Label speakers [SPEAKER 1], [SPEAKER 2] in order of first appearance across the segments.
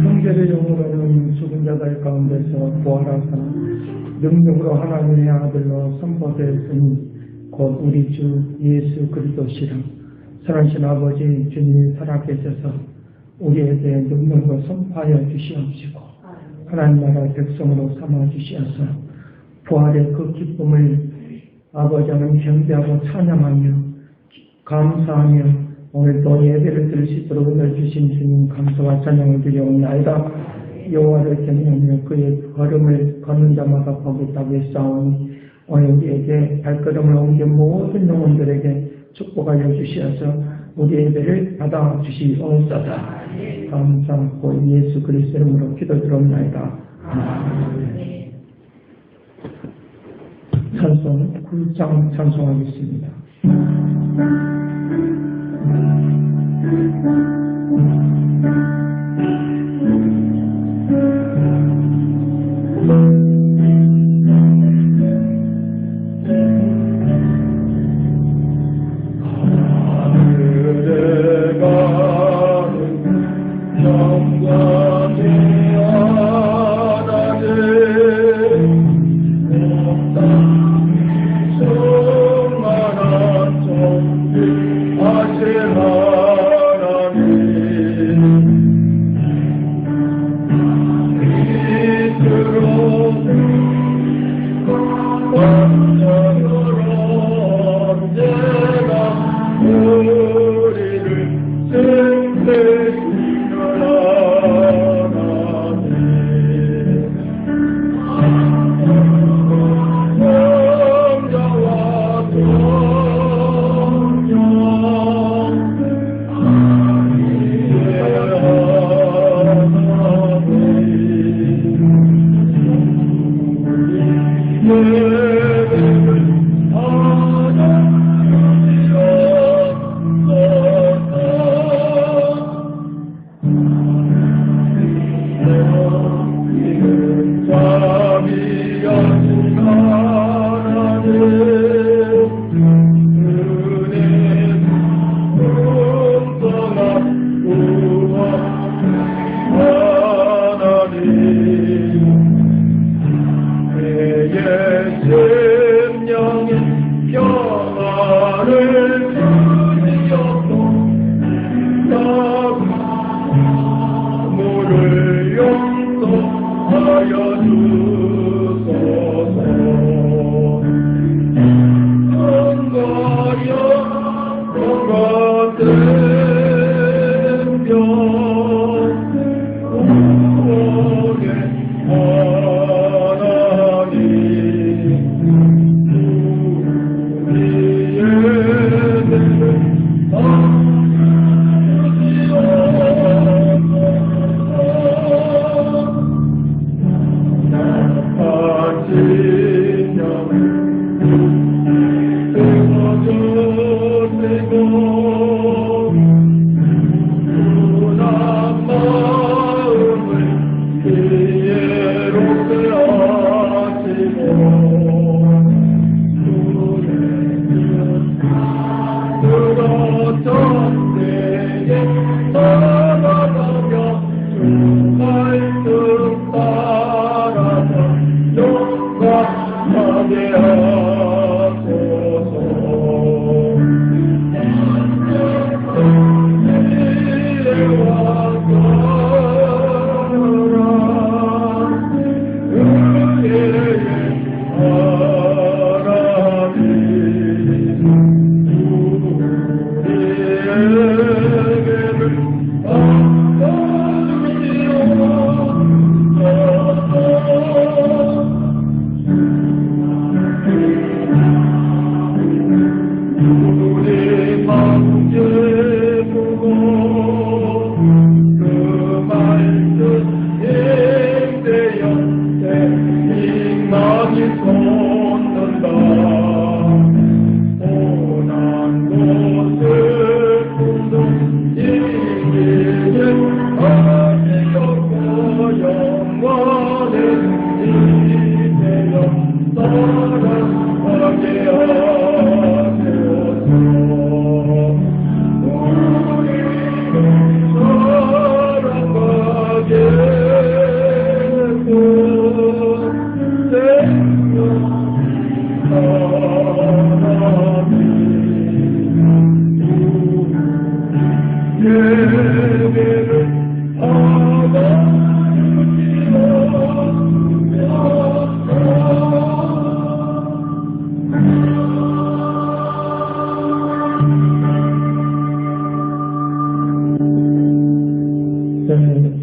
[SPEAKER 1] 형제의 영으로는 죽은 자들 가운데서 부활하사 능력으로 하나님의 아들로 선포되었으니 곧 우리 주 예수 그리스도시라. 선하신 아버지 주님이 살아계셔서 우리에게 능력으로 선포하여 주시옵시고 하나님 나라의 백성으로 삼아 주시어서 부활의 그 기쁨을 아버지는 경배하고 찬양하며 감사하며 오늘도 예배를 드릴 수 있도록 은혜를 주신 주님 감사와 찬양을 드려옵나이다. 여호와를 경외하며 그의 걸음을 걷는 자마다 복이 있다고 했사오니 오늘 우리에게 발걸음을 옮긴 모든 영혼들에게 축복하여 주시어서 우리 예배를 받아 주시옵소서. 감사하고 예수 그리스도 이름으로 기도드립나이다. 아멘. 찬송 9장 찬송하겠습니다.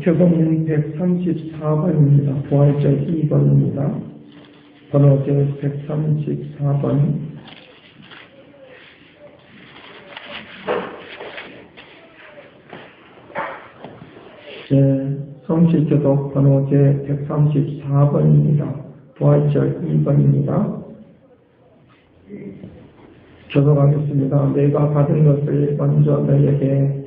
[SPEAKER 1] 교동님 134번입니다. 부활절 2번입니다. 번호제 134번. 성실교독 번호제 134번입니다. 부활절 2번입니다. 교독하겠습니다. 내가 받은 것을 먼저 너에게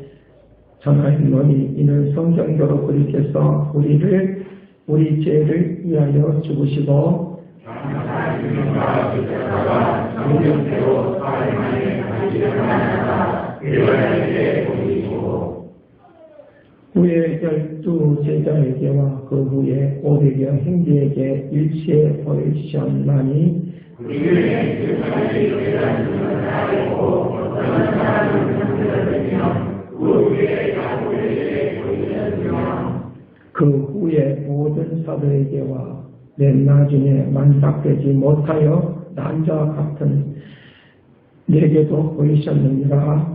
[SPEAKER 1] 전하였노니 이는 성경대로 그리스도께서 우리 죄를 위하여 죽으시고 후에 12 제자에게와 그 후에 500여 형제에게 일시에 보이셨나니 그 후에 모든 사도에게와 맨 나중에 만삭되지 못하여 난자와 같은 내게도 보이셨느니라.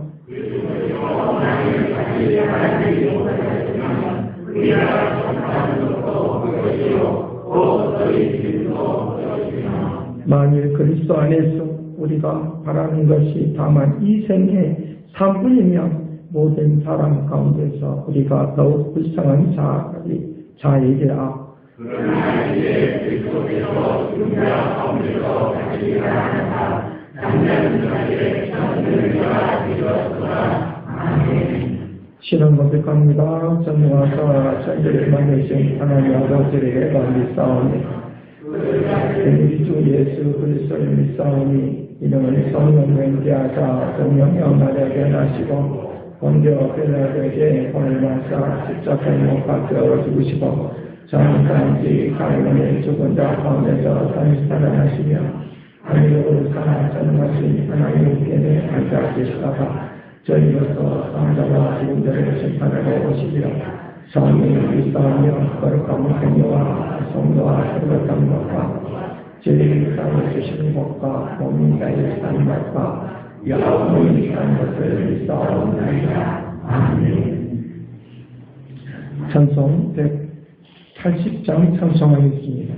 [SPEAKER 1] 만일 그리스도 안에서 우리가 바라는 것이 다만 이 생의 삶뿐이면 모든 사람 가운데서 우리가 더욱 불쌍한 자이리라. 그러나 이제 그리스도께서 중자 가운데서 다시 살아나사 남자는 자에게 전능과 이루었으나. 아멘. 신앙 고백합니다. 전능하사 천지를 만드신 하나님 아버지를 믿사오니 우리 주 예수 그리스도를 믿사오니 이는 성령 맹세하사 성령여 나에게 나시고 본교 빌라도에게 보내마사 십자가에 못 박혀 죽으시고 장사한지 가문의 죽은 자 가운데서 다시 살아나시며 하늘으로 살아 전능하신 하나님께는 앉아 계시다가 저희로서 상자와 죽은자를 심판하러 오시리라. 성령을 믿사오며 거룩한 행위와 성도와 거룩한 것과 죄를 사해 주시는 것과 몸이 나의 사는 것과 영원히 사는 것을 믿사옵나이다. 아멘. 찬송 180장 찬송하겠습니다.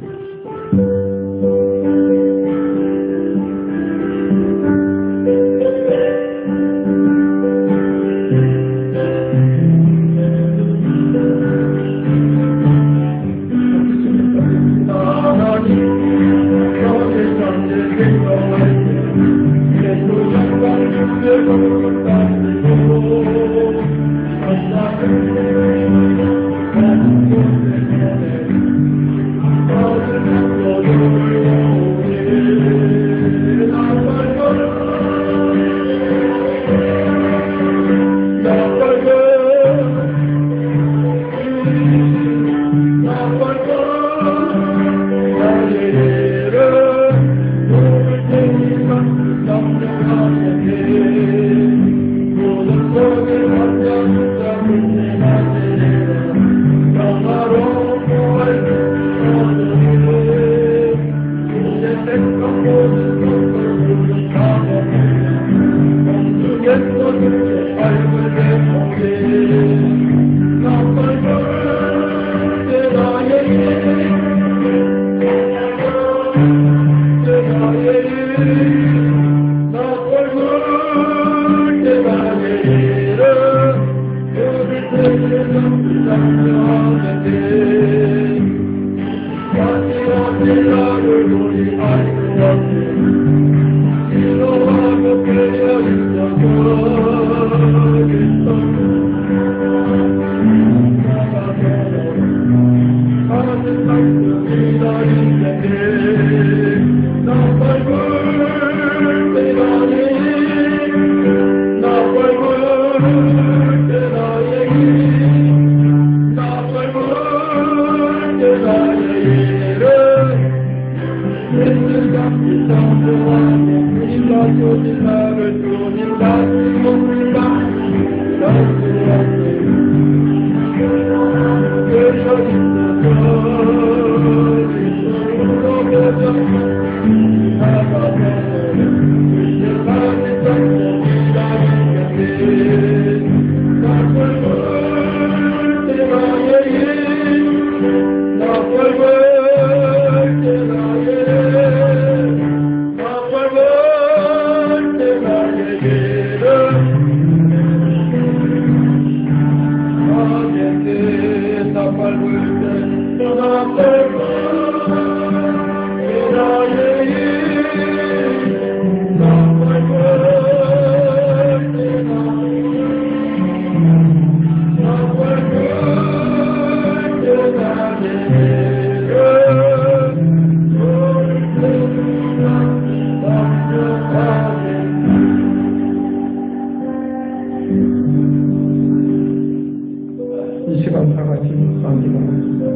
[SPEAKER 1] 이 시간 다 같이 묵상하기로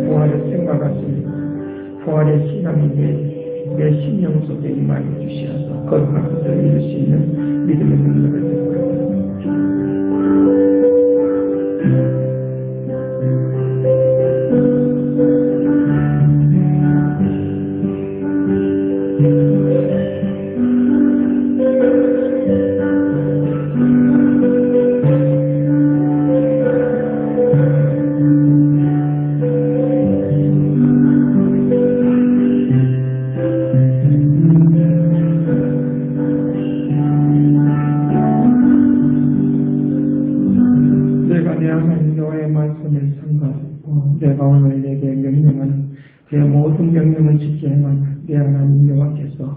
[SPEAKER 1] 부활을 생각하시니 부활의 신앙이 내 심령 속에 임하여 주시어서 거룩한 것을 이룰 수 있는 믿음의 능력을 베풀어 내가 오늘 내게 명령하는 그 모든 명령을 지켜 행하는 내 하나님 여호와께서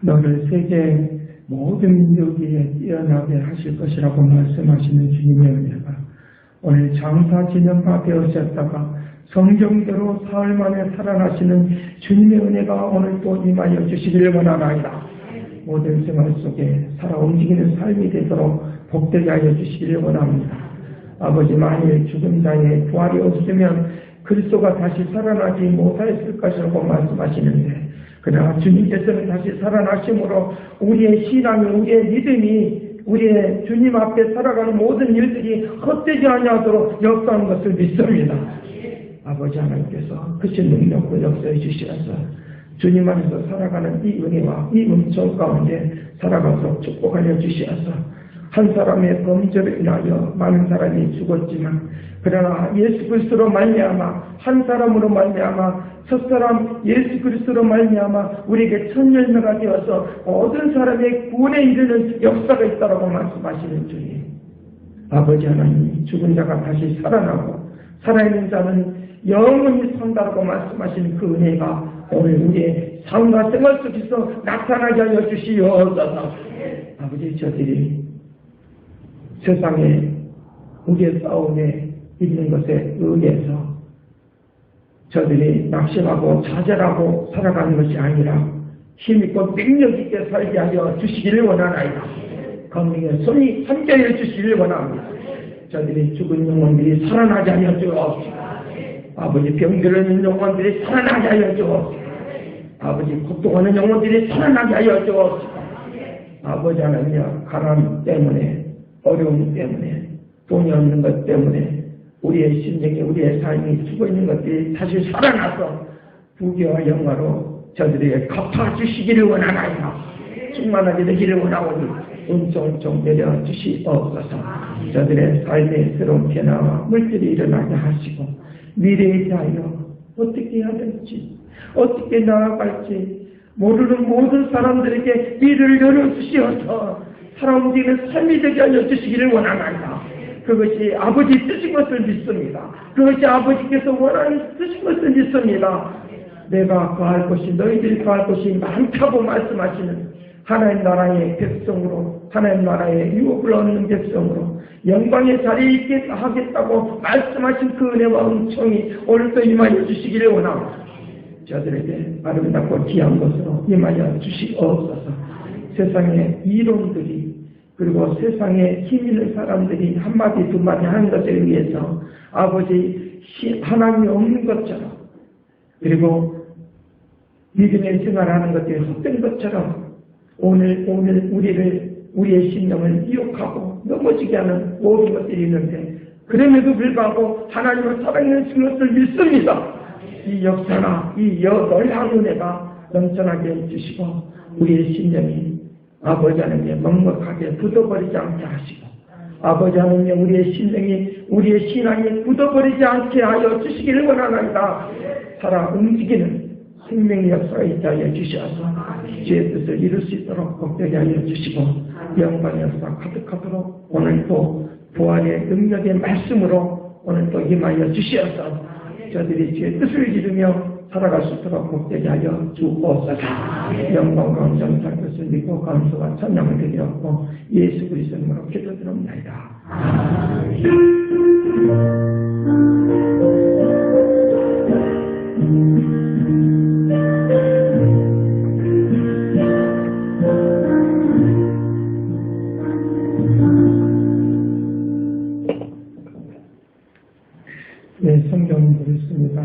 [SPEAKER 1] 너를 세계 모든 민족 위에 뛰어나게 하실 것이라고 말씀하시는 주님의 은혜가 오늘 장사 지년파 되어졌다가 성경대로 사흘 만에 살아나시는 주님의 은혜가 오늘 또 임하여 주시기를 원하나이다. 모든 생활 속에 살아 움직이는 삶이 되도록 복되게 하여 주시기를 원합니다. 아버지, 만일 죽은 자의 부활이 없으면 그리스도가 다시 살아나지 못하였을 것이라고 말씀하시는데, 그러나 주님께서는 다시 살아나심으로 우리의 신앙이, 우리의 믿음이, 우리의 주님 앞에 살아가는 모든 일들이 헛되지 아니하도록 역사하는 것을 믿습니다. 아버지 하나님께서 크신 능력을 역사해 주시어서 주님 안에서 살아가는 이 은혜와 이 음성 가운데 살아가서 축복하여 주시어서 한 사람의 범죄를 인하여 많은 사람이 죽었지만 그러나 예수 그리스도로 말미암아 한 사람으로 말미암아 첫 사람 예수 그리스도로 말미암아 우리에게 첫 열매가 되어서 모든 사람의 구원에 이르는 역사가 있다라고 말씀하시는 주님, 아버지 하나님, 죽은 자가 다시 살아나고 살아있는 자는 영원히 산다라고 말씀하시는 그 은혜가 오늘 우리의 삶과 생활 속에서 나타나게 하여 주시옵소서. 아버지, 저들이 세상에 우리의 싸움에 있는 것에 의해서 저들이 낙심하고 좌절하고 살아가는 것이 아니라 힘있고 능력있게 살게 하여 주시기를 원하나이다. 건강에 손이 함께하여 주시기를 원합니다. 저들이 죽은 영혼들이 살아나게 하여 주옵시고, 아버지, 병들은 영혼들이 살아나게 하여 주옵시고, 아버지, 고통하는 영혼들이 살아나게 하여 주옵시고, 아버지 하나님, 가난 때문에, 어려움 때문에, 돈이 없는 것 때문에 우리의 심정이, 우리의 삶이 죽어있는 것들이 다시 살아나서 부귀와 영화로 저들에게 갚아주시기를 원하나이다. 충만하게 되기를 원하오니 은총총 내려주시옵소서. 저들의 삶의 새로운 변화와 물질이 일어나게 하시고 미래에 대하여 어떻게 해야 될지, 어떻게 나아갈지 모르는 모든 사람들에게 미래를 열어주시어서 살아움직이는 삶이 되게 하여 주시기를 원하나이다. 그것이 아버지 뜻인 것을 믿습니다. 그것이 아버지께서 원하는 뜻인 것을 믿습니다. 내가 거할 것이, 너희들이 거할 것이 많다고 말씀하시는 하나님 나라의 백성으로, 하나님 나라의 유업을 얻는 백성으로 영광의 자리에 있게 하겠다고 말씀하신 그 은혜와 은총이 오늘도 임하여 주시기를 원합니다. 저들에게 아름답고 귀한 것으로 임하여 주시옵소서. 세상의 이론들이, 그리고 세상에 힘 있는 사람들이 한마디 두마디 하는 것에 의해서 아버지 하나님이 없는 것처럼, 그리고 믿음의 생활하는 것들이 헛된 것처럼 오늘 우리의 심령을 미혹하고 넘어지게 하는 모든 것들이 있는데, 그럼에도 불구하고 하나님을 사랑하시는 것을 믿습니다. 이 역사나 이 놀라운 은혜가 넘쳐나게 해주시고, 우리의 심령이 아버지 하나님께 먹먹하게 굳어버리지 않게 하시고, 아버지 하나님 우리의 신앙이 굳어버리지 않게 하여 주시기를 원하나이다. 살아 움직이는 생명의 역사가 있게 하여 주시어서 주의 뜻을 이룰 수 있도록 복되게 하여 주시고, 영광의 역사 가득하도록 오늘도 부활의 능력의 말씀으로 오늘도 임하여 주시어서 저들이 주의 뜻을 이루며 살아갈 수 있도록 복되게 하여 주옵소서. 영광과 정상 것을 믿고 감사와 찬양을 드리었고 예수 그리스도 이름으로 기도드립니다. 네, 성경 보겠습니다.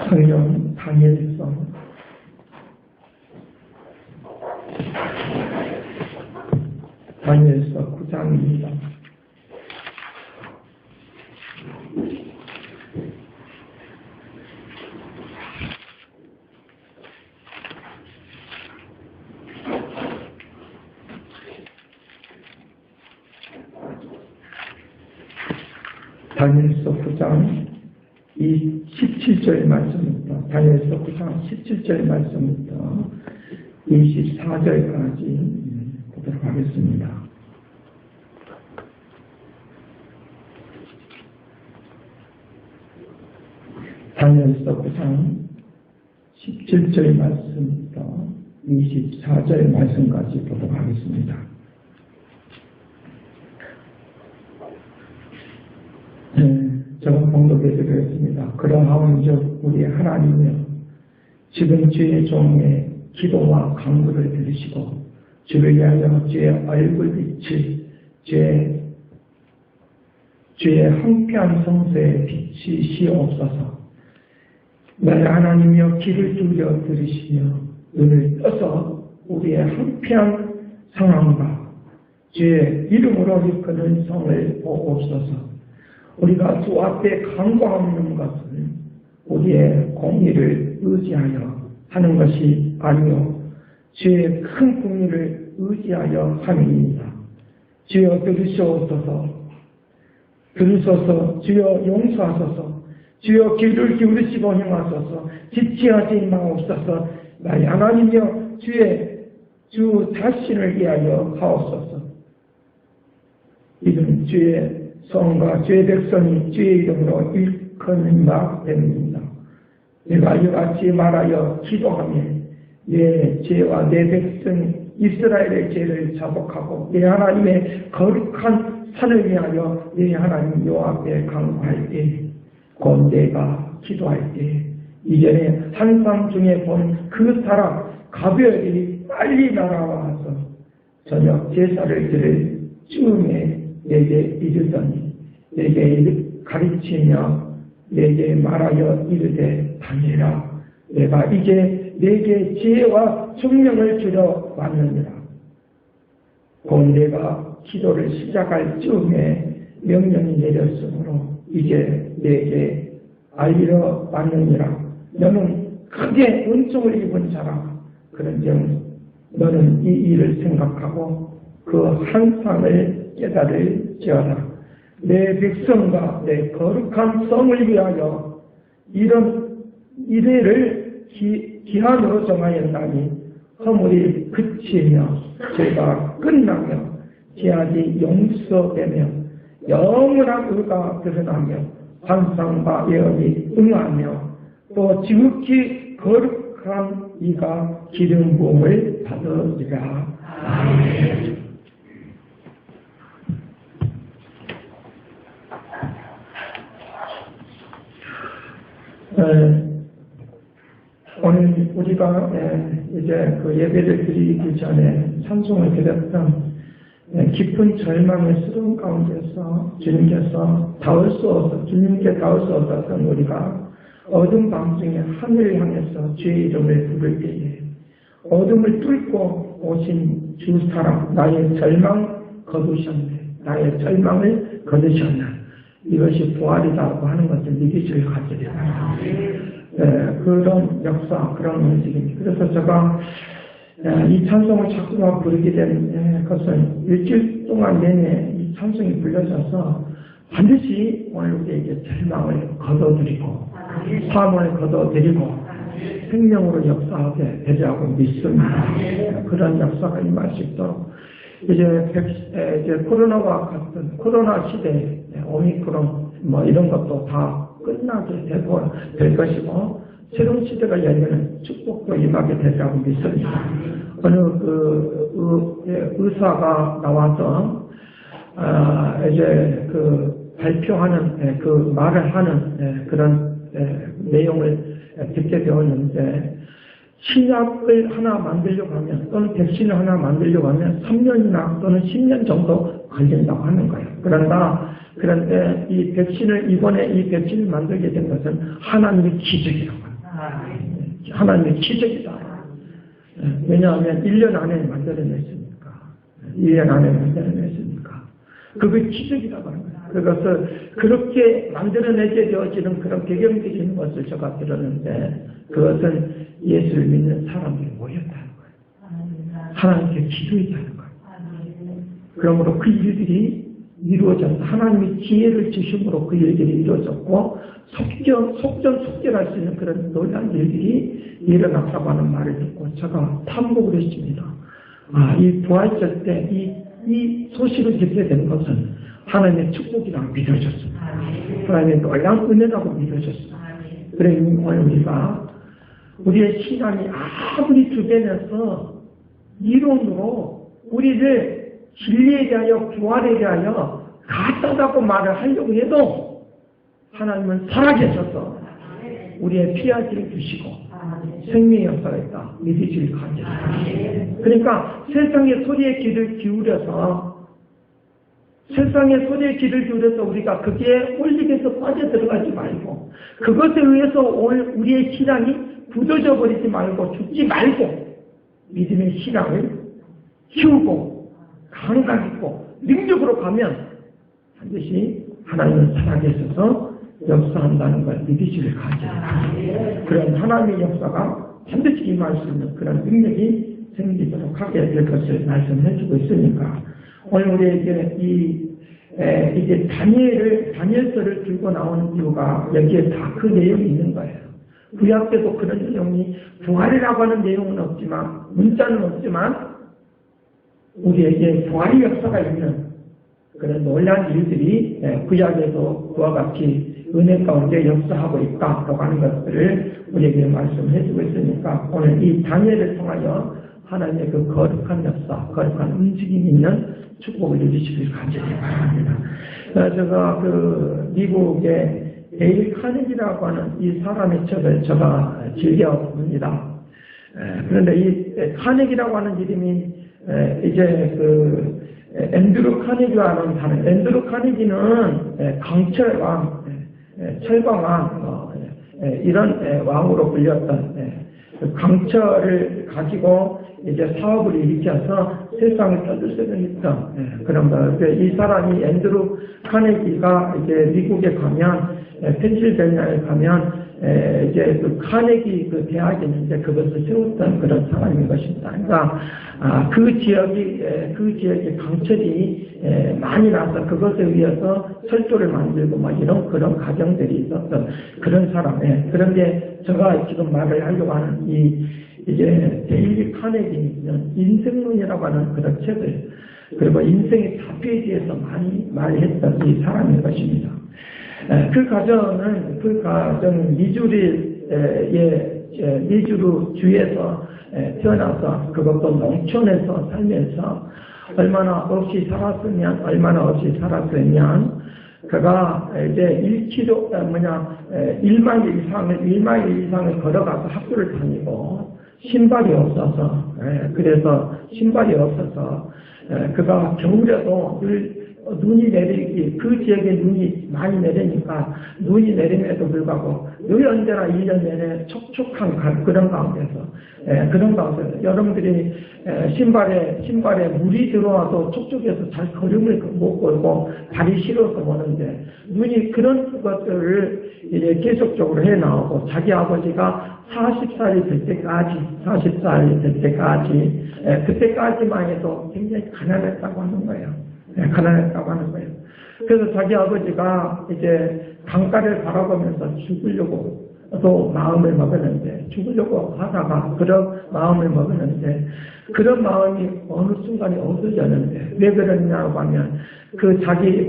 [SPEAKER 1] 성경 다니엘서 9장입니다. 다니엘서 9장 17절 말씀부터, 다니엘서 9장 17절 말씀부터 24절까지 보도록 하겠습니다. 다니엘서 9장 17절 말씀부터 24절 말씀까지 보도록 하겠습니다. 제가 봉독해 드리겠습니다. 그러하온즉 우리 하나님이여, 지금 주의 종의 기도와 간구를 들으시고 주를 위하여 주의 얼굴빛을 주의 황폐한 성소에 비치시옵소서. 나의 하나님이여, 귀를 기울여 들으시며 눈을 떠서 우리의 황폐한 상황과 주의 이름으로 일컫는 성을 보옵소서. 우리가 주 앞에 간구하는 것은 우리의 공의를 의지하여 하는 것이 아니요 주의 큰 공의를 의지하여 함입니다. 주여 들으소서. 주여 용서하소서. 주여 귀를 기울이시고 행하소서. 지체하지 마옵소서. 나의 하나님이여, 주 자신을 위하여 하옵소서. 이는 주의 성과 주의 백성이 주의 이름으로 일컫는 바 됩니다. 내가 이같이 말하여 기도하며 내 죄와 내 백성 이스라엘의 죄를 자복하고 내 하나님의 거룩한 산을 위하여 내 하나님 여호와 앞에 간구할 때, 곧 내가 기도할 때 이전에 환상 중에 본 그 사람 가벼이 빨리 날아와서 저녁 제사를 드릴 즈음에 내게 이르더니 내게 가르치며 내게 말하여 이르되, 다니엘아, 내가 이제 내게 지혜와 총명을 주려 왔느니라. 곧 내가 기도를 시작할 즈음에 명령이 내렸으므로 이제 내게 알리러 왔느니라. 너는 크게 은총을 입은 자라. 그런즉 너는 이 일을 생각하고 그 환상을 깨달을지어다. 내 백성과 내 거룩한 성을 위하여 이런 이래를 기한으로 정하였나니 허물이 그치며 죄가 끝나며 죄악이 용서되며 영원한 의가 드러나며 환상과 예언이 응하며 또 지극히 거룩한 이가 기름 부음을 받으리라. 아멘. 오늘 우리가 이제 그 예배를 드리기 전에 찬송을 드렸던 깊은 절망의 스러운 가운데서 주님께 닿을 수 없었던 우리가 어둠 밤중에 하늘을 향해서 주의 이름을 부를 때에 어둠을 뚫고 오신 주 사랑, 나의 절망 거두셨네. 나의 절망을 거두셨나. 이것이 부활이라고 하는 것을 믿으실 가지를 바랍니다. 그런 역사, 그런 움직임이. 그래서 제가 이 찬송을 자꾸만 부르게 된 것은 일주일 동안 내내 이 찬송이 불려져서 반드시 오늘 우리에게 절망을 거둬드리고 사망을 거둬드리고 생명으로 역사하게 되리라고 믿습니다. 그런 역사가 임할 수 있도록 이제 코로나와 같은 코로나 시대에 오미크론 이런 것도 다 끝나게 될 것이고 새로운 시대가 열리는 축복도 임하게 되리라고 믿습니다. 어느 의사가 나와서 이제 발표하는 말을 하는 그런 내용을 듣게 되었는데 신약을 하나 만들려고 하면 또는 백신을 하나 만들려고 하면 3년이나 또는 10년 정도 걸린다고 하는 거예요. 그런데 이 백신을 이번에 이 백신을 만들게 된 것은 하나님의 기적이라고 합니다. 하나님의 기적이다. 왜냐하면 1년 안에 만들어냈으니까. 1년 안에 만들어냈으니까. 그게 기적이라고 하는 거예요. 그것을 그렇게 만들어내게 되어지는 그런 배경적인 것을 제가 들었는데 그것은 예수를 믿는 사람들이 모였다는 거예요. 하나님께 기도했다는 거예요. 그러므로 그 일들이 이루어져서 하나님의 지혜를 주심으로 그 일들이 이루어졌고 속전속결할 수 있는 그런 놀라운 일들이 일어났다고 하는 말을 듣고 제가 탐복을 했습니다. 이 부활절 때 이 소식을 듣게 된 것은 하나님의 축복이라고 믿어졌습니다. 하나님의 놀라운 은혜라고 믿어졌습니다. 그래 오늘 우리가 우리의 신앙이 아무리 주변에서 이론으로 우리를 진리에 대하여 부활에 대하여 가짜다고 말을 하려고 해도 하나님은 살아계셔서 우리의 피하지를 주시고 생명의 역사가 있다. 믿으실 가지입니다. 그러니까 세상의 소리에 귀를 기울여서 우리가 거기에 홀릭해서 빠져들어가지 말고 그것에 의해서 우리의 신앙이 굳어져 버리지 말고 죽지 말고 믿음의 신앙을 키우고 감각 있고 능력으로 가면 반드시 하나님은 살아계셔서 역사한다는 걸 믿으시길 가져요. 그런 하나님의 역사가 반드시 임할 수 있는 그런 능력이 생기도록 하게 될 것을 말씀해주고 있으니까 오늘 우리에게 이제 다니엘서를 들고 나오는 이유가 여기에 다 그 내용이 있는 거예요. 구약 때도 그런 내용이 부활이라고 하는 내용은 없지만 문자는 없지만 우리에게 부활의 역사가 있는 그런 놀라운 일들이 구약에도 그와 같이 은혜 가운데 역사하고 있다라고 하는 것들을 우리에게 말씀해주고 있으니까 오늘 이 다니엘을 통하여 하나님의 그 거룩한 역사, 거룩한 움직임이 있는 축복을 누리시길 간절히 바랍니다. 제가 미국의 데일 카네기라고 하는 이 사람의 책을 제가 즐겨봅니다. 그런데 이 카네기라고 하는 이름이 이제 앤드루 카네기와는 다른 앤드루 카네기는 강철왕, 철광왕 이런 왕으로 불렸던 강철을 가지고 이제 사업을 일으켜서 세상을 떠들썩했던 그런 거. 이 사람이 앤드루 카네기가 이제 미국에 가면 펜실베니아에 가면 이제 카네기 대학이 있는데 그것을 세웠던 그런 사람인 것입니다. 그러니까 그 지역에 강철이 많이 나서 그것에 의해서 철조를 만들고 이런 그런 과정들이 있었던 그런 사람. 그런데 제가 지금 말을 하려고 하는 이제 데일 카네기는 인생론이라고 하는 그런 책을 그리고 인생의 답에 대해서 많이 말했던 이 사람인 것입니다. 그 과정은 미주루 주에서 태어나서 그것도 농촌에서 살면서 얼마나 없이 살았으면 그가 이제 1마일 이상을 걸어가서 학교를 다니고 신발이 없어서 그가 겨울에도 늘 눈이 내리기, 그 지역에 눈이 많이 내리니까 눈이 내림에도 불구하고 늘 언제나 1년 내내 촉촉한 그런 가운데서 여러분들이 신발에 물이 들어와도 촉촉해서 잘 걸음을 못 걸고 발이 시려서 오는데 눈이 그런 것들을 이제 계속적으로 해 나오고 자기 아버지가 40살이 될 때까지 그때까지만 해도 굉장히 가난했다고 하는 거예요. 가난했다고 하는 거예요. 그래서 자기 아버지가 이제 강가를 바라보면서 죽으려고 또 마음을 먹었는데, 죽으려고 하다가 그런 마음을 먹었는데, 그런 마음이 어느 순간에 없어졌는데, 왜 그러냐고 하면, 자기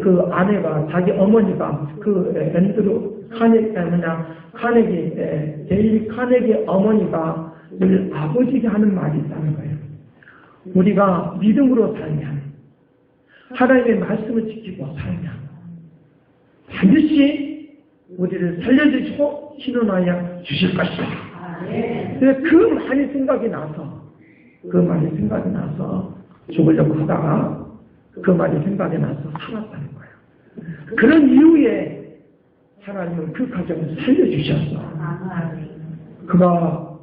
[SPEAKER 1] 어머니가 데일 카네기 어머니가 늘 아버지가 하는 말이 있다는 거예요. 우리가 믿음으로 살면, 하나님의 말씀을 지키고 살면, 반드시 우리를 살려주시고 신원하여 주실 것이다. 그 말이 생각이 나서 죽으려고 하다가 그 말이 생각이 나서 살았다는 거예요. 그런 이후에 하나님은 그 가정을 살려주셨어. 그가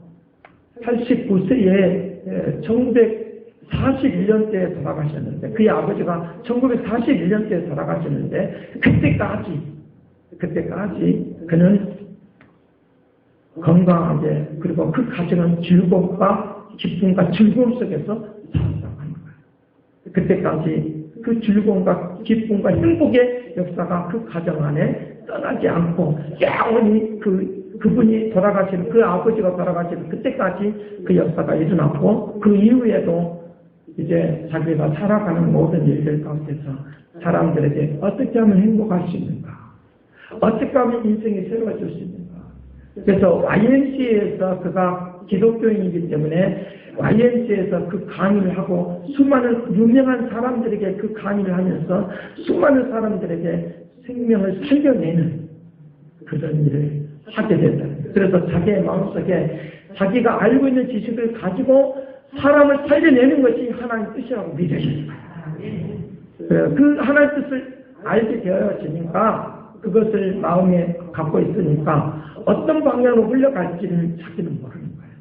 [SPEAKER 1] 89세에 1941년대에 돌아가셨는데, 그의 아버지가 1941년대에 돌아가셨는데, 그때까지 그는 건강하게, 그리고 그 가정은 즐거움과 기쁨과 즐거움 속에서 살았다고 하는 거예요. 그때까지 그 즐거움과 기쁨과 행복의 역사가 그 가정 안에 떠나지 않고 영원히 그분이 돌아가시는, 그 아버지가 돌아가시는 그때까지 그 역사가 일어났고, 그 이후에도 이제 자기가 살아가는 모든 일들 가운데서 사람들에게 어떻게 하면 행복할 수 있는가, 어떻게 하면 인생이 새로워질 수 있는가. 그래서 YMCA에서 그가 기독교인이기 때문에 YMCA에서 그 강의를 하고 수많은 유명한 사람들에게 그 강의를 하면서 수많은 사람들에게 생명을 살려내는 그런 일을 하게 된다. 그래서 자기의 마음속에 자기가 알고 있는 지식을 가지고 사람을 살려내는 것이 하나님의 뜻이라고 믿으셨어요. 그 하나님의 뜻을 알게 되어지니까, 그것을 마음에 갖고 있으니까 어떤 방향으로 흘러갈지는 자기는 모르는 거예요.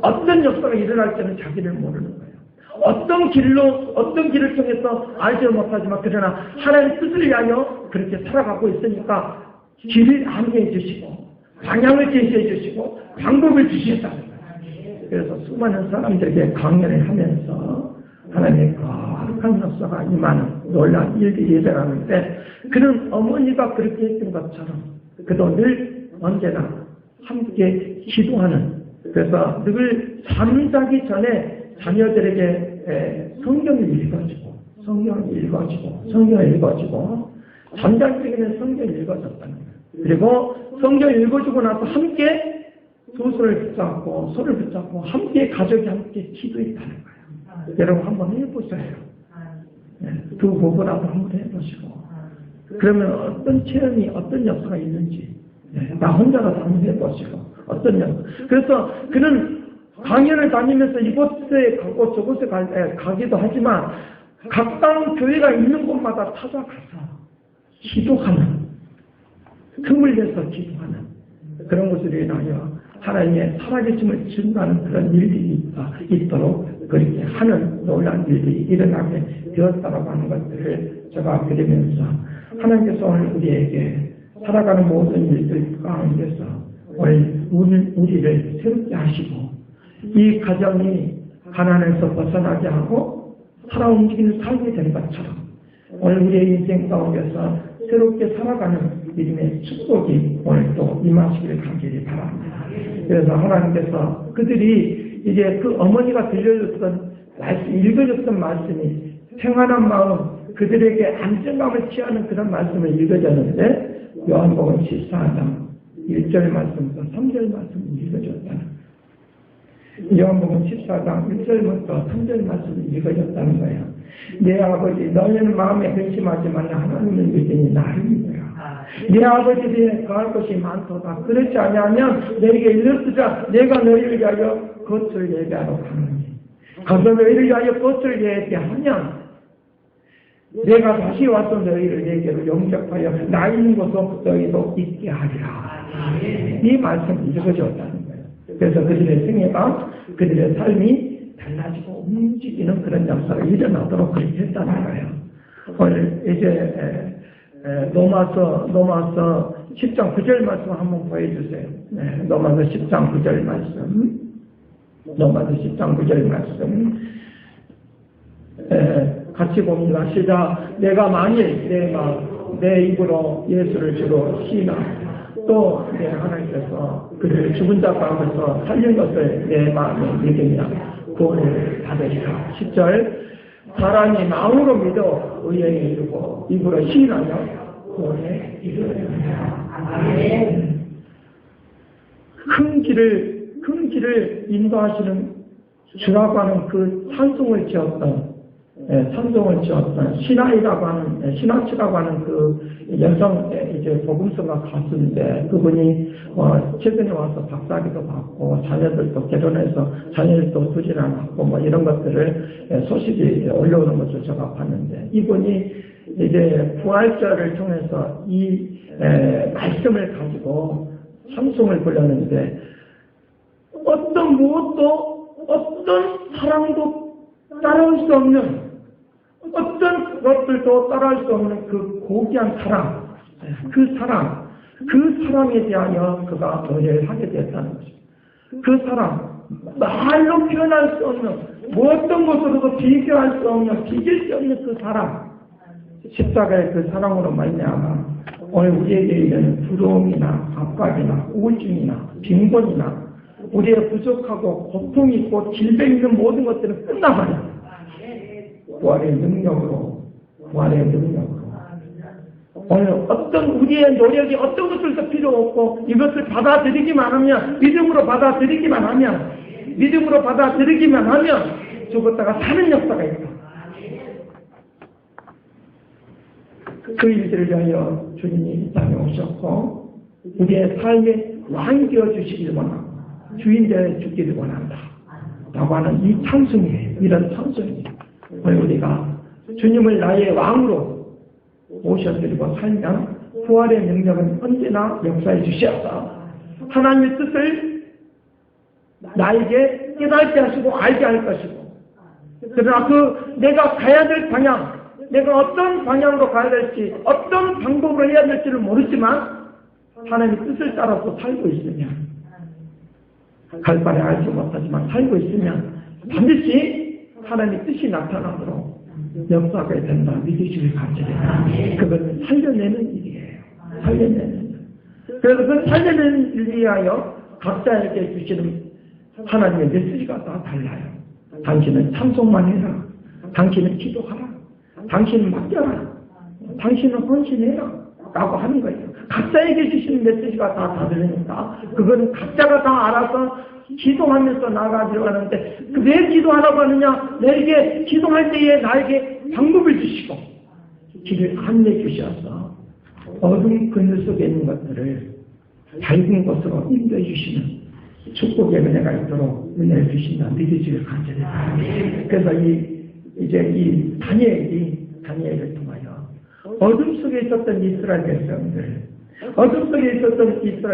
[SPEAKER 1] 어떤 역사가 일어날지는 자기는 모르는 거예요. 어떤 길을 통해서 알지 못하지만 그러나 하나님의 뜻을 위하여 그렇게 살아가고 있으니까 길을 안내해 주시고 방향을 제시해 주시고 방법을 주시겠다는 거예요. 그래서 수많은 사람들에게 강연을 하면서 하나님의 거룩한 역사가 임하는 놀라운 일들이 일어나는데, 그는 어머니가 그렇게 했던 것처럼 그도 늘 언제나 함께 기도하는, 그래서 늘 잠자기 전에 자녀들에게 성경을 읽어주고 잠자기 전에 성경을 읽어줬다는 거예요. 그리고 성경을 읽어주고 나서 함께 두 손을 붙잡고 함께 가족이 함께 기도했다는 거예요. 여러분 한번 해보세요. 두 부부라도 한번 해보시고, 그러면 어떤 체험이, 어떤 역사가 있는지 나 혼자라도 한번 해보시고 어떤 역사. 그래서 그는 강연을 다니면서 이곳에 가고 저곳에 가기도 하지만 가까운 교회가 있는 곳마다 찾아가서 기도하는, 틈을 내서 기도하는 그런 것으로 인하여 하나님의 살아계심을 증거하는 그런 일들이 있도록 그렇게 하는 놀라운 일들이 일어나게 되었다라고 하는 것들을 제가 드리면서, 하나님께서 오늘 우리에게 살아가는 모든 일들 가운데서 오늘 우리를 새롭게 하시고, 이 가정이 가난에서 벗어나게 하고 살아 움직이는 삶이 된 것처럼 오늘 우리의 인생 가운데서 새롭게 살아가는 믿음의 축복이 오늘 또 임하시기를 간절히 바랍니다. 그래서 하나님께서 그들이 이제 그 어머니가 읽어줬던 말씀이 평안한 마음, 그들에게 안정감을 취하는 그런 말씀을 읽어줬는데, 요한복음 14장 1절 말씀부터 3절 말씀을 읽어줬다는, 요한복음 14장 1절부터 3절 말씀을 읽어줬다는 거예요. 내 아버지, 너희는 마음에 근심하지 말라. 하나님을 믿으니 나를 믿어라. 내 아버지에 거할 것이 많도다. 그렇지 아니하면 내게 일러주자. 내가 너희를 위하여 것을 예배하러 가느니, 가서 너희를 위하여 것을 예배하면 내가 다시 와서 너희를 내게로 영접하여 나 있는 곳으로 너희도 있게 하리라. 이 말씀을 읽어줬다는 거예요. 그래서 그들의 생애가, 그들의 삶이 달라지고 움직이는 그런 역사가 일어나도록 그렇게 했다는 거예요. 오늘 이제 로마서 10장 9절 말씀 한번 보여주세요. 로마서 10장 9절 말씀. 로마서 10장 9절 말씀. 같이 봅니다. 시작. 내가 만일 내 입으로 예수를 주로 시인하 또 내 하나님께서 그를 죽은 자 가운데서 살린 것을 내 마음에 믿으며 구원을 받으리라. 10절. 사람이 마음으로 믿어 의에 이르고 입으로 시인하며 구원에 이르리라. 아멘. 큰 길을 인도하시는 주라고 하는 그 산송을 지었던 신하치라고 하는 그 여성 이제 복음서가 가수인데 그분이 최근에 와서 박사기도 받고 자녀들도 결혼해서 자녀들도 부진을 받고 뭐 이런 것들을 소식이 올라오는 것을 제가 봤는데 이분이 이제 부활절을 통해서 이 말씀을 가지고 찬송을 불렀는데 어떤 무엇도 어떤 사랑도 따라올 수 없는 어떤 것들도 따라할 수 없는 그 고귀한 사랑, 그 사랑에 대하여 그가 노래를 하게 되었다는 것입니다. 그 사랑, 말로 표현할 수 없는, 어떤 것으로도 비교할 수 없는, 비길 수 없는 그 사랑, 십자가의 그 사랑으로 말미암아 오늘 우리에게 있는 부러움이나 압박이나 우울증이나 빈곤이나 우리의 부족하고 고통이 있고 질병이 있는 모든 것들은 끝나버려. 부활의 능력으로. 오늘 어떤 우리의 노력이 어떤 것들도 필요 없고 이것을 받아들이기만 하면, 믿음으로 받아들이기만 하면 죽었다가 사는 역사가 있다. 그 일들을 위하여 주님이 이 땅에 오셨고 우리의 삶의 왕이 되어주시기를 원하고 주인 되어주기를 원한다 라고 하는 이 찬송이에요. 이런 찬송이에요. 우리가 주님을 나의 왕으로 모셔드리고 살면 부활의 능력은 언제나 역사해 주시옵소서. 하나님의 뜻을 나에게 깨닫게 하시고 알게 할 것이고, 그러나 내가 가야 될 방향, 내가 어떤 방향으로 가야 될지, 어떤 방법으로 해야 될지를 모르지만 하나님의 뜻을 따라서 살고 있으면, 갈 바를 알지 못하지만 살고 있으면 반드시 하나님의 뜻이 나타나도록 역사가 된다. 믿으시길 감사드립니다. 그것은 살려내는 일이에요. 그래서 그 살려내는 일을 위하여 각자에게 주시는 하나님의 메시지가 다 달라요. 당신은 찬송만 해라. 당신은 기도하라. 당신은 맡겨라. 당신은 헌신해라. 라고 하는 거예요. 각자에게 주시는 메시지가 다 다르니까 그거는 각자가 다 알아서 기도하면서 나아가려고 하는데, 왜 기도하라고 하느냐? 내게 기도할 때에 나에게 방법을 주시고 길을 안내해 주셔서 어둠 그늘 속에 있는 것들을 밝은 곳으로 인도해 주시는 축복의 은혜가 있도록 은혜를 주신다. 믿으시길 감사드립니다. 그래서 이 다니엘을 통하여 어둠 속에 있었던 이스라엘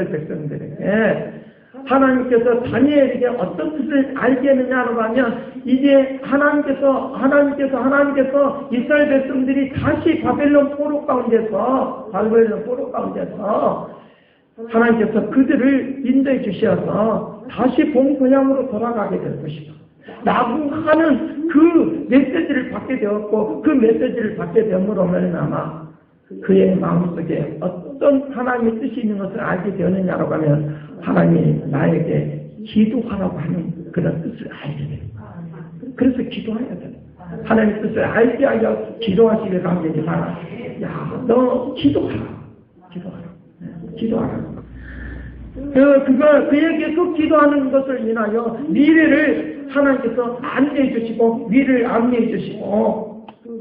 [SPEAKER 1] 백성들에게 하나님께서 다니엘에게 어떤 뜻을 알게 했느냐고 하면, 이제 하나님께서 이스라엘 백성들이 다시 바벨론 포로 가운데서 하나님께서 그들을 인도해 주셔서 다시 본 고향으로 돌아가게 될 것이다 라고 하는 그 메시지를 받게 되었고, 그 메시지를 받게 됨으로 말미암아 그의 마음속에 어떤 하나님의 뜻이 있는 것을 알게 되었느냐라고 하면, 하나님이 나에게 기도하라고 하는 그런 뜻을 알게 돼요. 그래서 기도해야 돼요. 하나님의 뜻을 알게 하여 기도하시길 감사드립니다. 야, 너 기도하라. 그에게 그 기도하는 것을 인하여 미래를 하나님께서 안내해 주시고,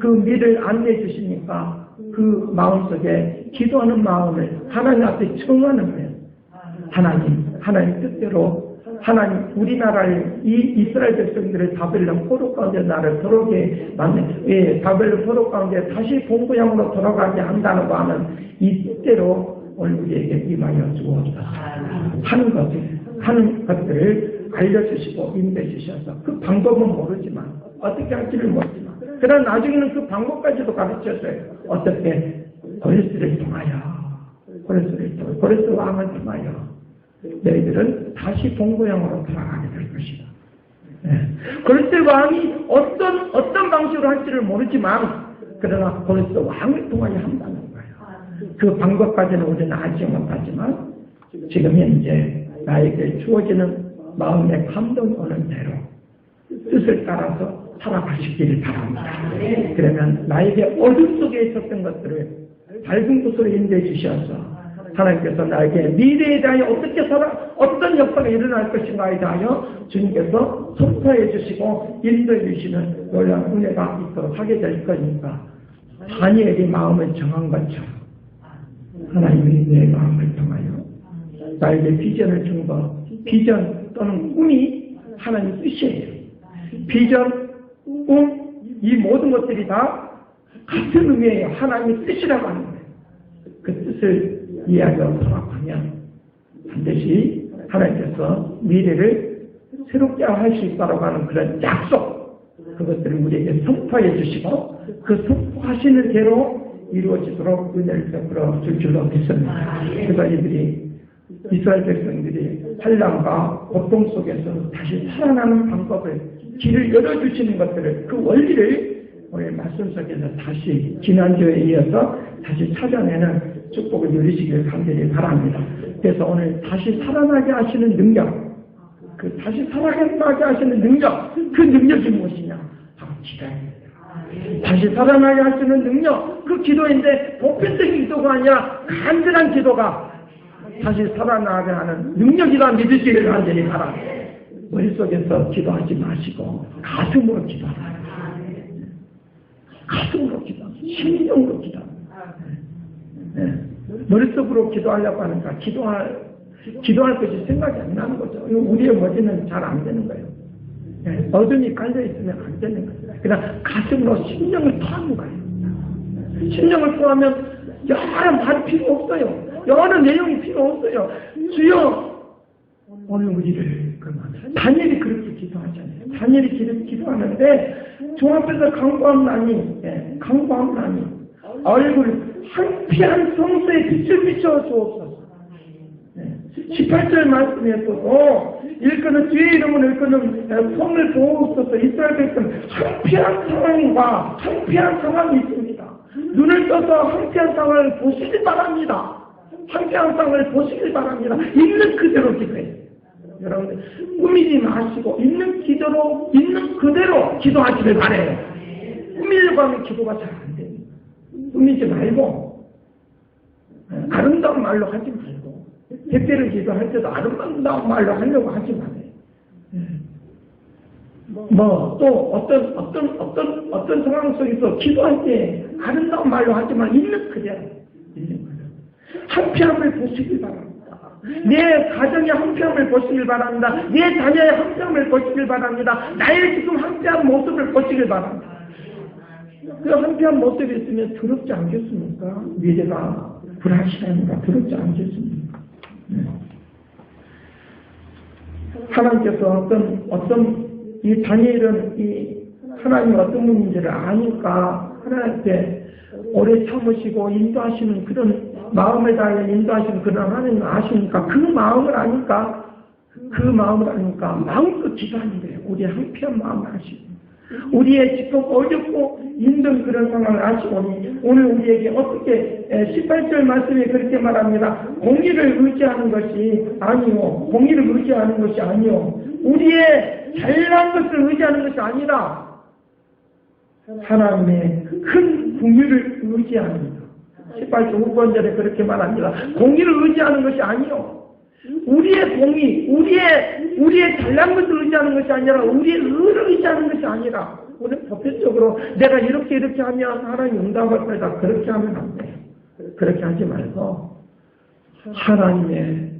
[SPEAKER 1] 그 미래를 안내해 주시니까 그 마음속에 기도하는 마음을 하나님 앞에 청하는 거예요. 하나님 뜻대로 하나님 우리나라를 이 이스라엘 백성들의 바벨론 포로 가운데 나를 들어오게 만든 바벨론 포로 가운데 다시 본고향으로 돌아가게 한다는 하는 이 뜻대로 오늘 우리에게 임하여 주옵소서. 하는 것들을 알려주시고 인도해 주셔서 그 방법은 모르지만 어떻게 할지를 모르지만 그러나 나중에는 그 방법까지도 가르쳐줘요. 어떻게 고레스를 통하여 고레스 왕을 통하여 너희들은 다시 본고향으로 돌아가게 될 것이다. 고레스 왕이 어떤 방식으로 할지를 모르지만 그러나 고레스 왕을 통하여 한다는 거예요. 그 방법까지는 우리는 알지 못하지만 지금 현재 나에게 주어지는 마음의 감동이 오는 대로 뜻을 따라서 살아가시기를 바랍니다. 그러면 나에게 어둠 속에 있었던 것들을 밝은 곳으로 인도해 주셔서 하나님께서 나에게 미래에 대하여 어떤 역사가 일어날 것인가에 대하여 주님께서 선포해 주시고 인도해 주시는 놀라운 은혜가 있도록 하게 될 거니까 다니엘의 마음을 정한 것처럼 하나님이 내 마음을 통하여 나에게 비전을 준 것, 비전 또는 꿈이 하나님 뜻이에요. 비전, 꿈, 이 모든 것들이 다 같은 의미예요. 하나님의 뜻이라고 하는 거예요. 그 뜻을 이해하여 돌아가면 반드시 하나님께서 미래를 새롭게 할 수 있다고 하는 그런 약속, 그것들을 우리에게 선포해 주시고 그 선포하시는 대로 이루어지도록 은혜를 베풀어 줄 줄로 믿습니다. 그래서 이스라엘 백성들이 환난과 고통 속에서 다시 살아나는 방법을 길을 열어주시는 것들을 그 원리를 오늘 말씀 속에서 다시 지난주에 이어서 다시 찾아내는 축복을 누리시길 간절히 바랍니다. 그래서 오늘 다시 살아나게 하시는 능력, 그 다시 살아나게 하시는 능력, 그 능력이 무엇이냐? 바로 기도입니다. 다시 살아나게 하시는 능력, 그 기도인데 보편적인 기도가 아니라 간절한 기도가 다시 살아나게 하는 능력이라 믿으시길 간절히 바랍니다. 머릿속에서 기도하지 마시고 가슴으로 기도하라. 가슴으로 기도하라. 심령으로 기도하라. 머릿속으로 기도하려고 하니까 기도할 것이 생각이 안 나는 거죠. 우리의 머리는 잘 안 되는 거예요. 어둠이 깔려있으면 안 되는 거예요. 그냥 가슴으로 심령을 토하는 거예요. 심령을 토하면 여러 말이 필요 없어요. 여러 내용이 필요 없어요. 주여, 오늘 우리를 다니엘이 그렇게 기도하잖아요. 다니엘이 그렇게 기도하는데 저 앞에서 강구함나니 얼굴 한피한 성소에 빛을 비춰 주옵소서. 18절 말씀에서도 일꾼은 주의 이름을 일꾼은 성을 보호소서. 이스라엘 백성 한피한 상황과 한피한 상황이 있습니다. 눈을 떠서 한피한 상황을 보시기 바랍니다. 한피한 상황을 보시길 바랍니다. 있는 그대로 기도해요. 여러분 꾸미지 마시고 있는 그대로 기도하시길 바래요. 꾸미려고 하면 기도가 잘 안 됩니다. 꾸미지 말고 아름다운 말로 하지 말고 택배를 기도할 때도 아름다운 말로 하려고 하지 마세요. 또 어떤 상황 속에서 기도할 때 아름다운 말로 하지만 있는 그대로 한피함을 보시길 바랍니다. 내 가정의 한피함을 보시길 바랍니다. 내 자녀의 한피함을 보시길 바랍니다. 나의 지금 한피한 모습을 보시길 바랍니다. 그 한피한 모습이 있으면 더럽지 않겠습니까? 미래가 불확실하니까 더럽지 않겠습니까? 하나님께서 이 다니엘은 이 하나님의 어떤 분인지를 아니까 하나님께 오래 참으시고 인도하시는 그런 마음을 다해 인도하시는 그런 하나님을 아시니까 그 마음을 아니까 마음껏 기도하는 거예요. 우리의 한피한 마음을 아시고 우리의 지금 어렵고 힘든 그런 상황을 아시오니 오늘 우리에게 어떻게 18절 말씀에 그렇게 말합니다. 공의를 의지하는 것이 아니오. 우리의 잘난 것을 의지하는 것이 아니라 하나님의 큰 공의를 의지합니다. 18절 후반절에 그렇게 말합니다. 공의를 의지하는 것이 아니요. 우리의 공의, 우리의 잘난 것을 의지하는 것이 아니라 우리의 의를 의지하는 것이 아니라 오늘 보편적으로 내가 이렇게 하면 하나님 응답할 거다. 그렇게 하면 안 돼요. 그렇게 하지 말고 하나님의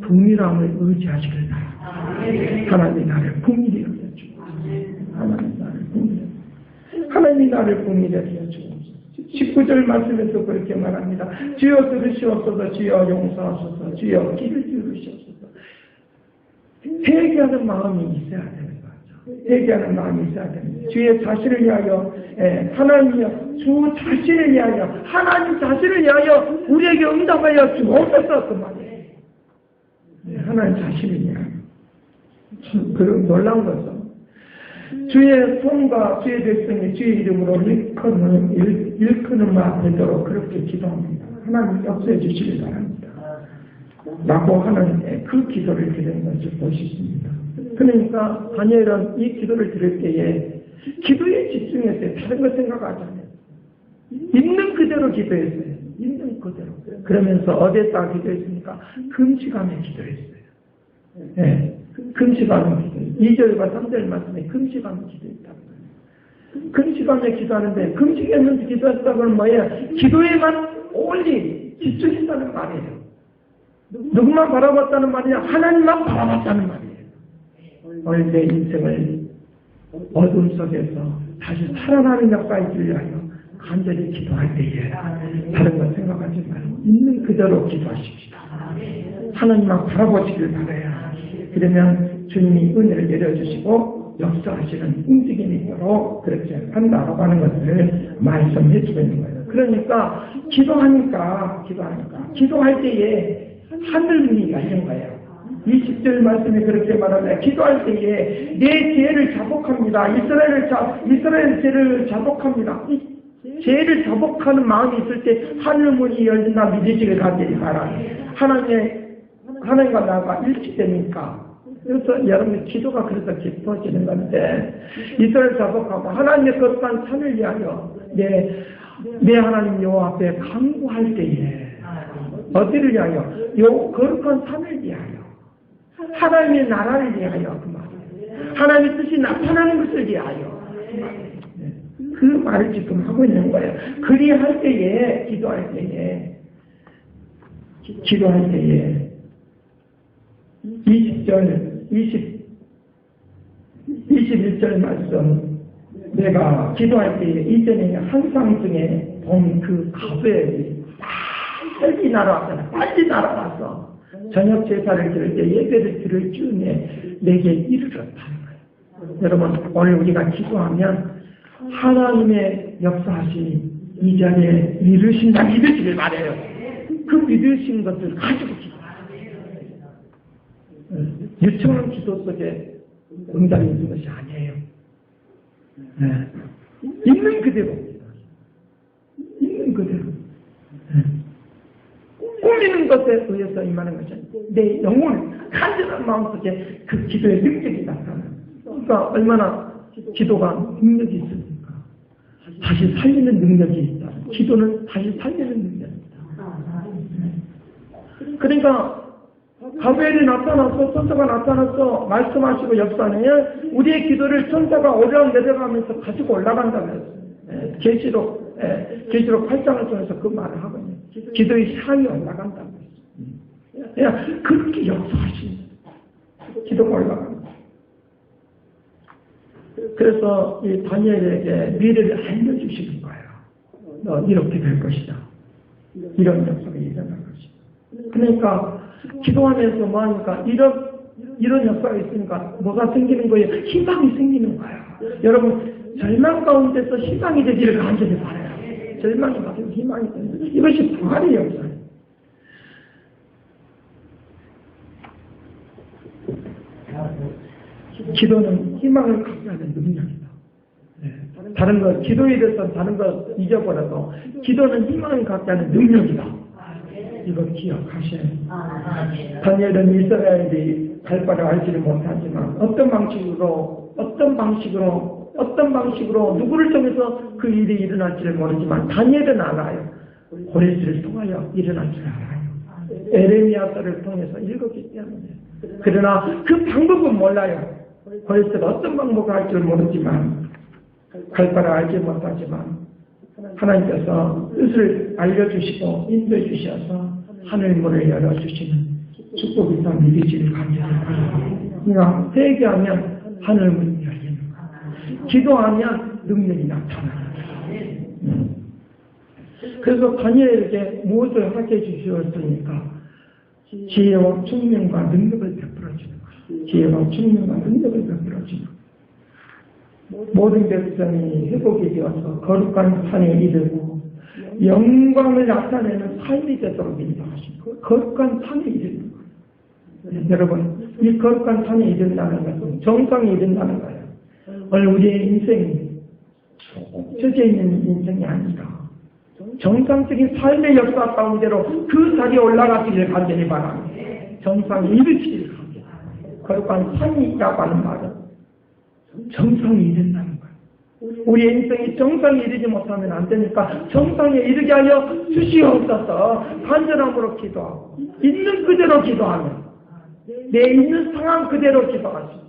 [SPEAKER 1] 동일함을 의지하시길 바랍니다. 하나님이 나를 긍휼히 여겨주옵소서. 하나님이 나를 긍휼히 여겨주옵소서. 19절 말씀에서 그렇게 말합니다. 주여 들으시옵소서. 주여 용서하소서. 주여 귀를 기울이시옵소서. 회개하는 마음이 있어야 되는 거죠. 회개하는 마음이 있어야 됩니다. 주의 자신을 위하여, 하나님이여, 주 자신을 위하여, 하나님 자신을 위하여 우리에게 응답하여 주옵소서. 그 말이에요. 하나님 자신을 위하여. 그런 놀라운 것은 주의 손과 주의 백성이 주의 이름으로 일컫는 바 되도록 그렇게 기도합니다. 하나님 역사해 주시기 바랍니다. 라고 하는 그 기도를 드리는 것을 볼 수 있습니다. 그러니까 다니엘은 이 기도를 드릴 때에 기도에 집중했어요. 다른 거 생각하지 않아요. 있는 그대로 기도했어요. 있는 그대로. 그러면서 어디에다가 기도했습니까? 금식하며 기도했어요. 네. 금식하며 기도했어요. 2절과 3절 말씀에 금식하며 기도했다고 해요. 금식하며 기도하는데 금식하면서 기도했다고는 뭐예요? 기도에만 올리 집중했다는 말이에요. 누구만 바라봤다는 말이냐? 하나님만 바라봤다는 말이에요. 오늘 내 인생을 어둠 속에서 다시 살아나는 역사에 위하여 간절히 기도할 때에 다른 것 생각하지 말고 있는 그대로 기도하십시오. 하나님만 바라보시길 바라요. 그러면 주님이 은혜를 내려주시고 역사하시는 움직임이 있도록 그렇게 한다고 하는 것을 말씀해 주고 있는 거예요. 그러니까 기도할 때에 하늘문이 열린 거예요. 20절 말씀에 그렇게 말하면 기도할 때에 내 죄를 자복합니다. 이스라엘 죄를 자복합니다. 죄를 자복하는 마음이 있을 때 하늘문이 열린다 믿으시길 바랍니다. 하나님과 나가 일치되니까. 그래서 여러분 기도가 그래서 깊어지는 건데 이스라엘 자복하고 하나님의 거룩한 산을 위하여 내 하나님 여호와 앞에 간구할 때에 어디를 위하여? 거룩한 산을 위하여 하나님의 나라를 위하여 그 말이에요. 하나님의 뜻이 나타나는 것을 위하여 그 말을 지금 하고 있는 거예요. 그리할 때에 기도할 때에 21절 말씀 내가 기도할 때에 이전에 한상중에 본 그 가부엘이 빨리 날아왔잖아. 빨리 날아와서 저녁 제사를 드릴 때 예배를 드릴 즈음에 내게 이르렀다는 거예요. 여러분 오늘 우리가 기도하면 하나님의 역사하신 이 자리에 이르신다 믿으시길 바라요. 그 믿으신 것을 가지고 기도해요. 유창한 기도 속에 응답이 있는 것이 아니에요. 있는 그대로 꾸미는 것에 의해서 임하는 것이 아니고 내 영혼 간절한 마음속에 그 기도의 능력이 나타나요. 그러니까 얼마나 기도가 능력이 있습니까? 다시 살리는 능력이 있다. 기도는 다시 살리는 능력입니다. 그러니까 가브엘이 나타나서 천사가 나타나서 말씀하시고 역사하면 우리의 기도를 천사가 오르락내려가면서 가지고 올라간다고 했어요. 계시록 8장을 통해서 그 말을 하고 있네요. 기도의 향이 올라간다고 했어요. 그냥 그렇게 역사하신 기도가 올라갑니다. 그래서 이 다니엘에게 미래를 알려주시는 거예요. 너 이렇게 될 것이다. 이런 역사가 일어날 것이다. 그러니까 기도하면서 뭐하니까 이런 역사가 있으니까 뭐가 생기는 거예요? 희망이 생기는 거예요. 여러분 절망 가운데서 희망이 되기를 간절히 바라요. 절망이 가지고 희망이 되는 이것이 부활의 역사예요. 기도는 희망을 갖게 하는 능력이다. 다른 거 기도에 대해서 다른 거 잊어버려도 기도는 희망을 갖게 하는 능력이다. 이거 기억하셔야 돼요. 다니엘은 이스라엘이 갈 바를 알지를 못하지만 어떤 방식으로 누구를 통해서 그 일이 일어날지를 모르지만 다니엘은 알아요. 고레스를 통하여 일어날 줄 알아요. 에레미야서를 통해서 읽었기 때문에. 그러나 그 방법은 몰라요. 고레스가 어떤 방법을 할 줄 모르지만 갈 바를 알지 못하지만 하나님께서 뜻을 알려주시고 인도해 주셔서 하늘 문을 열어주시는 축복이 다 믿으시길 간절히 바랍니다. 그러니까 회개하면 하늘문이 열리는 거예요. 기도하면 능력이 나타나는 거예요. 그래서 다니엘에게 무엇을 하게 주셨으니까 지혜와 총명과 능력을 베풀어 주는 거예요. 지혜와 총명과 능력을 베풀어 주는 거예요. 모든 백성이 회복이 되어서 거룩한 산에 이르고 영광을 나타내는 삶이 되도록 인도하시고 거룩한 산에 이르는 거예요. 여러분, 이 거룩한 산에 이른다는 것은 정상에 이른다는 거예요. 오늘 우리의 인생이 젖어 있는 인생이 아니라 정상적인 삶의 역사 가운데로 그 자리에 올라가시길 간절히 바랍니다. 정상에 이르시길 바랍니다. 거룩한 산이 있다고 하는 말은 정상에 이른다는 거예요. 우리 인생이 정상에 이르지 못하면 안 되니까 정상에 이르게 하여 주시옵소서. 간절함으로 기도하고 있는 그대로 기도하면 내 있는 상황 그대로 기도하시고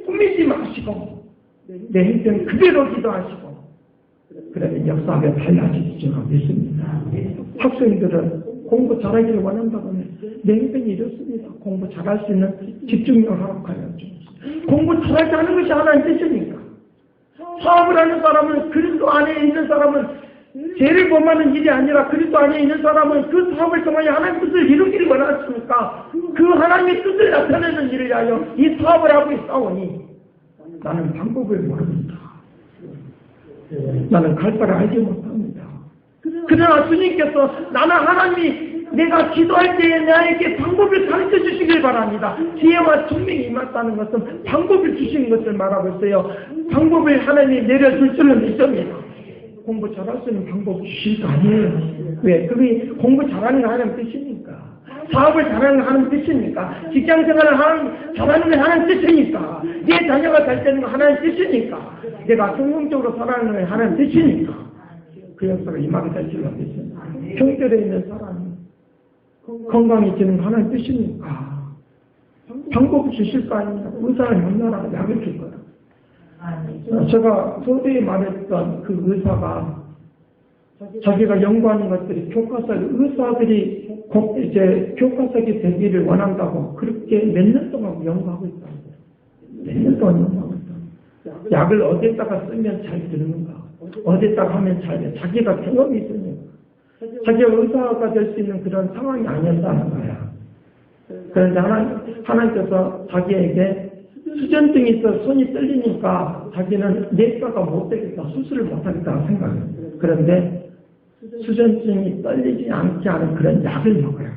[SPEAKER 1] 꾸미지 마시고 내 인생 그대로 기도하시고 그러면 역사가 달라질 줄 믿습니다. 학생들은 공부 잘하기를 원한다고 하면 내 인생이 이렇습니다. 공부 잘할 수 있는 집중력을 허락하여 주옵소서. 공부 잘하지 않은 것이 하나의 뜻이니까. 사업을 하는 사람은 그리스도 안에 있는 사람은 죄를 범하는 일이 아니라 그리스도 안에 있는 사람은 그 사업을 통하여 하나님의 뜻을 이루기를 원하십니까? 그 하나님의 뜻을 나타내는 일을 위하여 이 사업을 하고 있사오니 나는 방법을 모릅니다. 나는 갈 바를 알지 못합니다. 그러나 주님께서 나는 하나님이 내가 기도할 때에 나에게 방법을 가르쳐 주시길 바랍니다. 지혜와 총명이 임했다는 것은 방법을 주시는 것을 말하고 있어요. 방법을 하나님이 내려줄 줄은 믿습니다. 공부 잘할 수 있는 방법 주실 거 아니에요. 왜? 그게 공부 잘하는 거 하는 뜻이니까. 사업을 잘하는 거 하는 뜻이니까. 직장생활을 잘하는 거 하는 뜻이니까. 내 자녀가 잘 되는 거 하나의 뜻이니까. 내가 성공적으로 살아가는 거 하나의 뜻이니까. 그 역사가 임하게 될 줄로 믿습니다. 평결에 있는 사람이 건강해지는 거 하나의 뜻이니까. 방법을 주실 거 아니냐. 의사를 만나라고 약을 줄 거야. 제가 소대에 말했던 그 의사가 자기가 연구하는 것들이 의사들이 이제 교과석이 되기를 원한다고 그렇게 몇 년 동안 연구하고 있다고. 몇 년 동안 연구하고 있다고. 약을 어디다가 쓰면 잘 되는가. 어디다가 하면 잘 돼. 자기가 경험이 있으니까. 자기가 의사가 될 수 있는 그런 상황이 아니었다는 거야. 그런데 하나님께서 자기에게 수전증이 있어 손이 떨리니까 자기는 내과가 못 되겠다, 수술을 못 하겠다고 생각해요. 그런데 수전증이 떨리지 않게 하는 그런 약을 먹어요.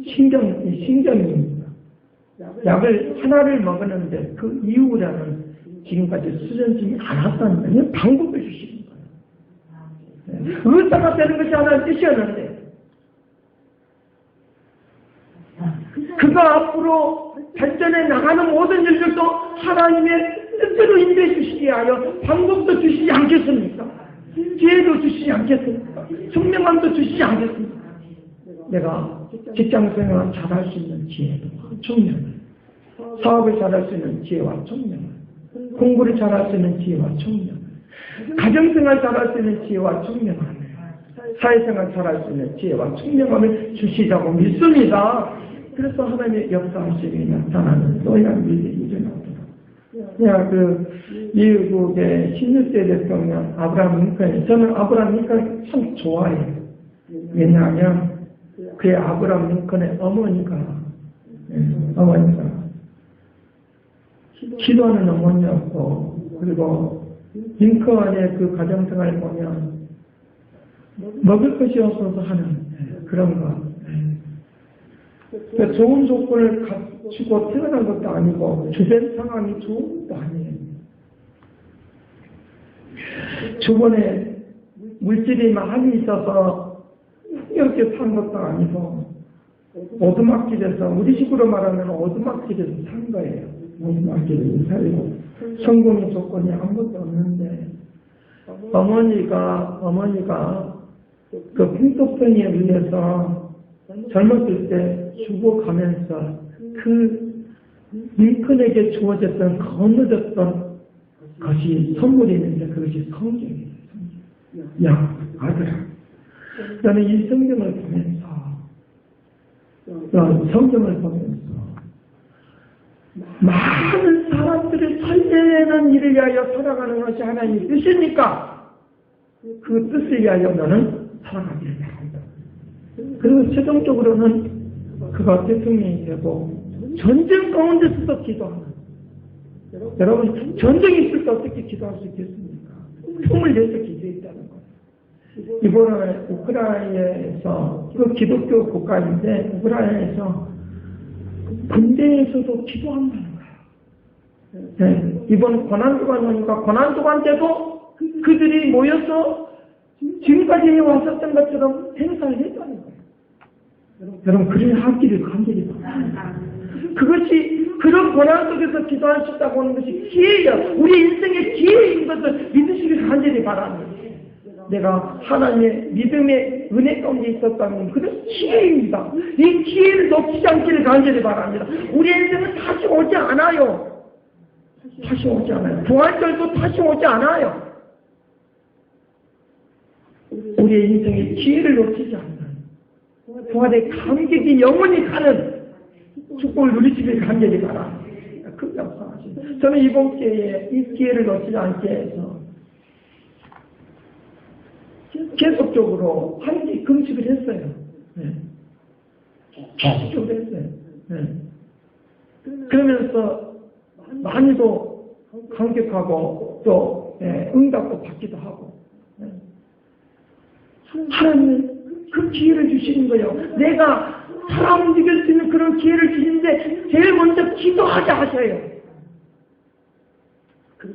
[SPEAKER 1] 신경입니다. 약을 하나를 먹었는데 그 이후로는 지금까지 수전증이 안 왔다는 거예요. 방법을 주시는 거예요. 의사가 되는 것이 하나의 뜻이었는데 그가 앞으로 발전해 나가는 모든 일들도 하나님의 뜻대로 인도해 주시게 하여 방법도 주시지 않겠습니까? 지혜도 주시지 않겠습니까? 총명함도 주시지 않겠습니까? 내가 직장생활을 잘할 수 있는 지혜와 총명을, 사업을 잘할 수 있는 지혜와 총명을, 공부를 잘할 수 있는 지혜와 총명을, 가정생활 잘할 수 있는 지혜와 총명을, 사회생활 잘할 수 있는 지혜와 총명함을 주시자고 믿습니다. 그래서 하나님의 역사하심이 나타나는 또한 일이 일어나더라. 미국의 16세 대통령 아브라함 링컨이, 저는 아브라함 링컨을 참 좋아해요. 왜냐하면 그의 아브라함 링컨의 어머니가 기도하는 어머니였고, 그리고 링컨의 그 가정생활을 보면 먹을 것이 없어서 하는 그런 거. 그러니까 좋은 조건을 갖추고 태어난 것도 아니고 주변 상황이 좋은 것도 아니에요. 주변에 물질이 많이 있어서 이렇게 산 것도 아니고 오두막길에서, 우리 식으로 말하면 오두막길에서 산 거예요. 오두막길에서 살고 성공의 조건이 아무것도 없는데 어머니가 그 풍토병에 의해서 젊었을 때 죽어가면서 그 링컨에게 주어졌던 거느졌던 것이 선물이 있는데 그것이 성경이에요. 야, 아들아, 나는 이 성경을 보면서 많은 사람들을 살려내는 일을 위하여 살아가는 것이 하나님의 뜻입니까? 그 뜻을 위하여 너는 살아가기를 바랍니다. 그리고 최종적으로는 그가 대통령이 되고 전쟁 가운데서도 기도하는. 여러분, 전쟁이 있을 때 어떻게 기도할 수 있겠습니까? 꿈을 내서 기도했다는 거예요. 이번에 우크라이나에서, 그 기독교 국가인데 우크라이나에서 군대에서도 기도한다는 거예요. 네, 이번 고난주간이니까 고난주간 때도 그들이 모여서 지금까지 해왔었던 것처럼 행사를 했다는 거예요. 여러분, 그래야 하기를 간절히 바랍니다. 그것이 그런 고난 속에서 기도할 수 있다고 하는 것이 기회예요. 우리 인생의 기회인 것을 믿으시길 간절히 바랍니다. 내가 하나님의 믿음의 은혜 가운데 있었다면 그것은 기회입니다. 이 기회를 놓치지 않기를 간절히 바랍니다. 우리 인생은 다시 오지 않아요. 다시 오지 않아요. 부활절도 다시 오지 않아요. 우리의 인생의 기회를 놓치지 않는 부활의 감격이 영원히 가는 축복을 누리시길 간절히 바랍니다. 그 역사하십니다. 저는 이번 기회에 이 기회를 놓치지 않게 해서 계속적으로 한 주 금식을 했어요. 네. 계속적으로 했어요. 네. 그러면서 많이도 감격하고 또 응답도 받기도 하고. 네. 하나님은 그 기회를 주시는 거예요. 내가 사람 움직일 수 있는 그런 기회를 주시는데 제일 먼저 기도하자 하셔요.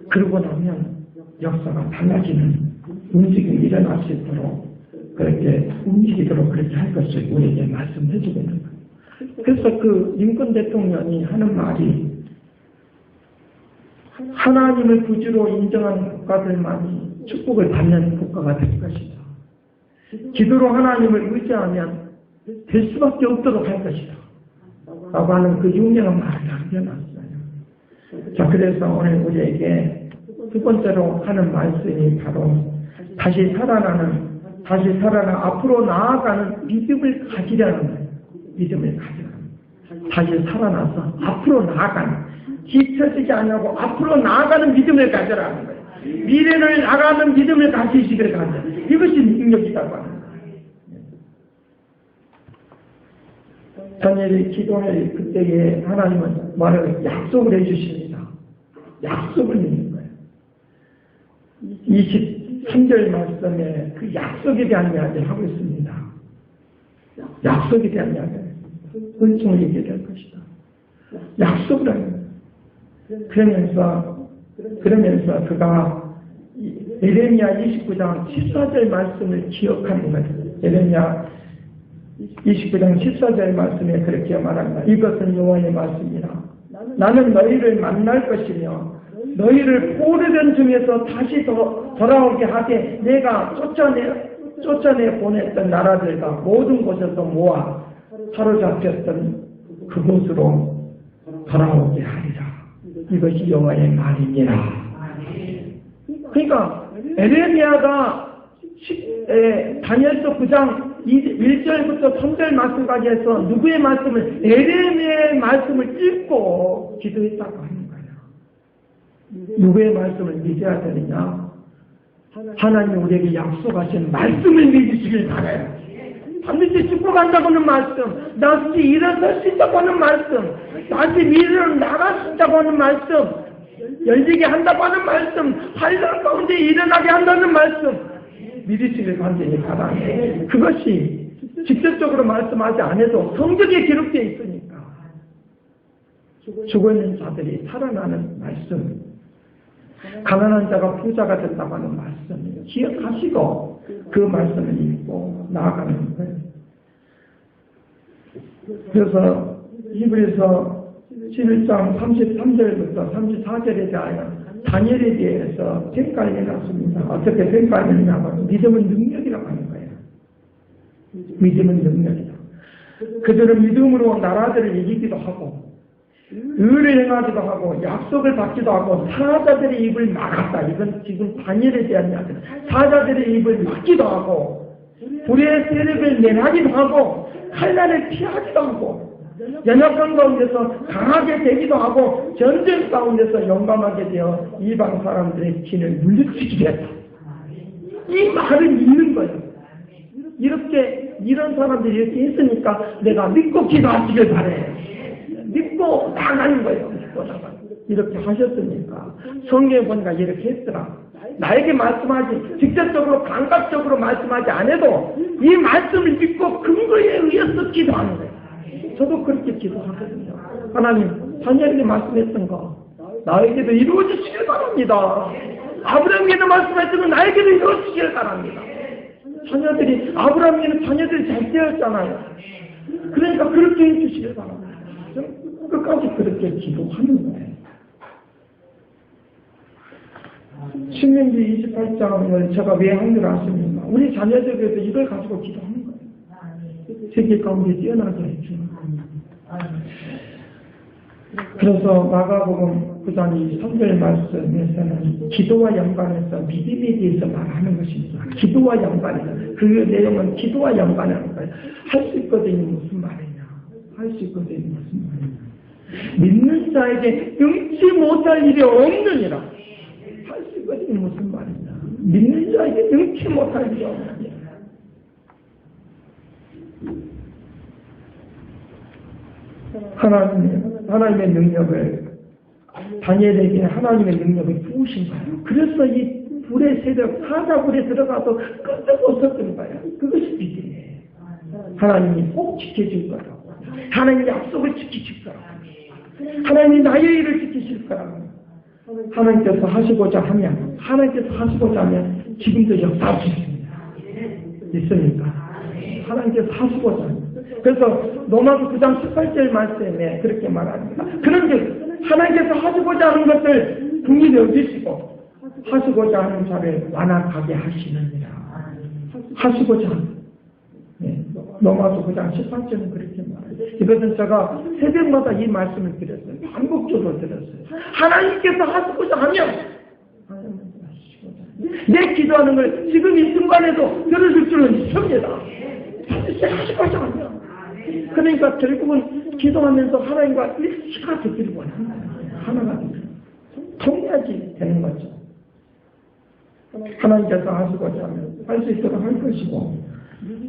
[SPEAKER 1] 그러고 나면 역사가 달라지는 움직임이 일어날 수 있도록 그렇게 움직이도록 그렇게 할 것을 우리에게 말씀해 주고 있는 거예요. 그래서 그 링컨 대통령이 하는 말이 하나님을 구주로 인정하는 국가들만이 축복을 받는 국가가 될 것이다. 기도로 하나님을 의지하면 될 수밖에 없도록 할 것이다. 라고 하는 그 유명한 말을 남겨놨어요. 자, 그래서 오늘 우리에게 두 번째로 하는 말씀이 바로 다시 살아나 앞으로 나아가는 믿음을 가지려는 거예요. 믿음을 가지려는. 다시 살아나서 앞으로 나아가는. 뒤처지지 않냐고 앞으로 나아가는 믿음을 가져라는 거예요. 미래를 나가는 믿음을 가지시기를 가져. 이것이 능력이라고 하는 거예요. 다니엘이 기도할 그때에 하나님은 말을 약속을 해주십니다. 약속을 믿는 거예요. 23절 말씀에 그 약속에 대한 이야기를 하고 있습니다. 약속에 대한 이야기를 은총을 얘기할 것이다. 약속을 하는 거예요. 그러면서 그가 예레미야 29장 14절 말씀을 기억하는 거예요. 예레미야 29장 14절 말씀에 그렇게 말합니다. 이것은 여호와의 말씀이라. 나는 너희를 만날 것이며 너희를 포로된 중에서 다시 돌아오게 하되 내가 쫓아내 보냈던 나라들과 모든 곳에서 모아 사로잡혔던 그곳으로 돌아오게 하리라. 이것이 여호와의 말입니다. 그러니까 에레미야가 다니엘서 9장 1절부터 3절 말씀까지 해서 누구의 말씀을 에레미야의 말씀을 읽고 기도했다고 하는 거예요. 누구의 말씀을 믿어야 되느냐? 하나님이 우리에게 약속하신 말씀을 믿으시길 바라요. 반드시 축복한다고 하는 말씀, 다시 일어설 수 있다고 하는 말씀, 다시 미래로 나갈 수 있다고 하는 말씀, 열리게 한다고 하는 말씀, 환란 가운데 일어나게 한다는 말씀, 믿으시길 간절히 바랍니다. 그것이 직접적으로 말씀하지 않아도 성경에 기록되어 있으니까 죽어있는 자들이 살아나는 말씀, 가난한 자가 부자가 된다고 하는 말씀 기억하시고 그 말씀을 읽고 나아가는 거예요. 그래서 히브리서 11장 33절부터 34절에 대하여 다니엘에 대해서 평가를 해놨습니다. 어떻게 평가를 했냐면 믿음은 능력이라고 하는 거예요. 믿음은 능력이다. 그들은 믿음으로 나라들을 이기기도 하고 의를 행하기도 하고 약속을 받기도 하고 사자들의 입을 막았다. 이건 지금 다니엘에 대한 이야기다. 사자들의 입을 막기도 하고 불의 세력을 면하기도 하고 칼날을 피하기도 하고 연약한 가운데서 강하게 되기도 하고 전쟁 가운데서 용감하게 되어 이방 사람들의 진을 물리치기도 했다. 이 말은 있는 거예요. 이런 사람들이 이렇게 있으니까 내가 믿고 기도하시길 바래. 믿고 나가는 거예요. 믿고 나가는. 이렇게 하셨으니까 성경에 보니까 이렇게 했더라. 나에게 말씀하지 직접적으로 감각적으로 말씀하지 않아도 이 말씀을 믿고 근거에 의해서 기도하는 거예요. 저도 그렇게 기도하거든요. 하나님 다니엘에게 말씀했던 거 나에게도 이루어지시길 바랍니다. 아브라함에게도 말씀했던 거 나에게도 이루어지시길 바랍니다. 아브라함에게는 자녀들이 잘 되었잖아요. 그러니까 그렇게 해주시길 바랍니다. 끝까지 그렇게 기도하는 거예요. 신명기 28장을 제가 왜 한 줄 아십니까? 우리 자녀들에게도 이걸 가지고 기도하는 거예요. 세계 가운데 뛰어나게 해주는 거예요. 그래서 마가복음 9장 3절 말씀에서는 기도와 연관해서 믿음에 대해서 말하는 것입니다. 기도와 연관해서 그 내용은 기도와 연관하는 거예요. 할 수 있거든요. 무슨 말이냐? 할 수 있거든요. 무슨 말이냐? 믿는 자에게 능치 못할 일이 없느니라. 할 수 있거든요. 무슨 말이냐? 믿는 자에게 능치 못할 일이 없느니라. 하나님의 능력을 다니엘에게 하나님의 능력을 부으신 거예요. 그래서 이 불의 세력 사자불에 들어가서 끄떡 없었던 거예요. 그것이 믿음이에요. 하나님이 꼭 지켜줄 거라고. 하나님이 약속을 지키실 거라고. 하나님이 나의 일을 지키실 거라고. 하나님께서 하시고자 하면 지금도 역사할 수 있습니다. 있습니까? 하나님께서 하시고자 하면. 그래서 로마서 9장 18절 말씀에 그렇게 말합니다. 그런데 하나님께서 하시고자 하는 것을 긍휼히 여기시고 하시고자 하는 자를 완악하게 하시느니라. 하시고자 하는. 네. 로마서 9장 18절은 그렇게 말해요. 이것은 제가 새벽마다 이 말씀을 드렸어요. 반복적으로 들었어요. 하나님께서 하시고자 하면 내 기도하는 걸 지금 이 순간에도 들어줄 줄은 있습니다. 반드시 하시고자 하면. 그러니까 결국은 기도하면서 하나님과 일치가 되기를 원합니다. 하나가 통해야지 되는 거죠. 하나님께서 하시고자 하면 할 수 있도록 할 것이고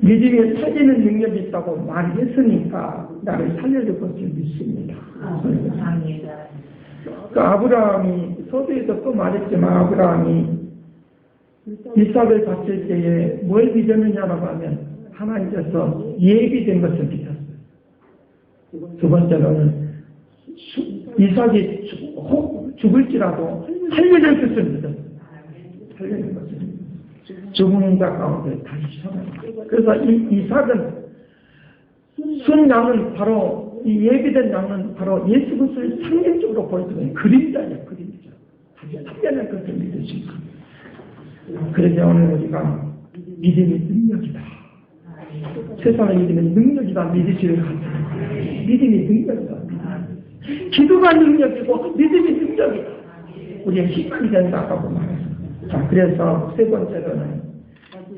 [SPEAKER 1] 믿음에 살리는 능력이 있다고 말했으니까 나를 살려줄 것을 믿습니다. 그 아브라함이 서두에서 또 말했지만 아브라함이 이삭을 바칠 때에 뭘 믿었느냐라고 하면 하나님께서 예비된 것을 믿었어요. 두 번째로는 이삭이 죽을지라도 살려낼 것을 믿었어요. 살려낼 것을 믿었어요. 죽은 자 가운데 다시 살아요. 그래서 이삭은 순 양은 바로 이 예비된 양은 바로 예수 그리스도를 상징적으로 보여주는 그림자예요. 그림자. 다시 살려낼 것을 믿으신 겁니다. 그래서 오늘 우리가 믿음이 능력이다. 세상의 믿음은 능력이다. 믿으시길 바랍니다. 믿음이 능력이다. 기도가 능력이고 믿음이 능력이다. 우리의 힘이 된다고 말합니다. 자, 그래서 세 번째로는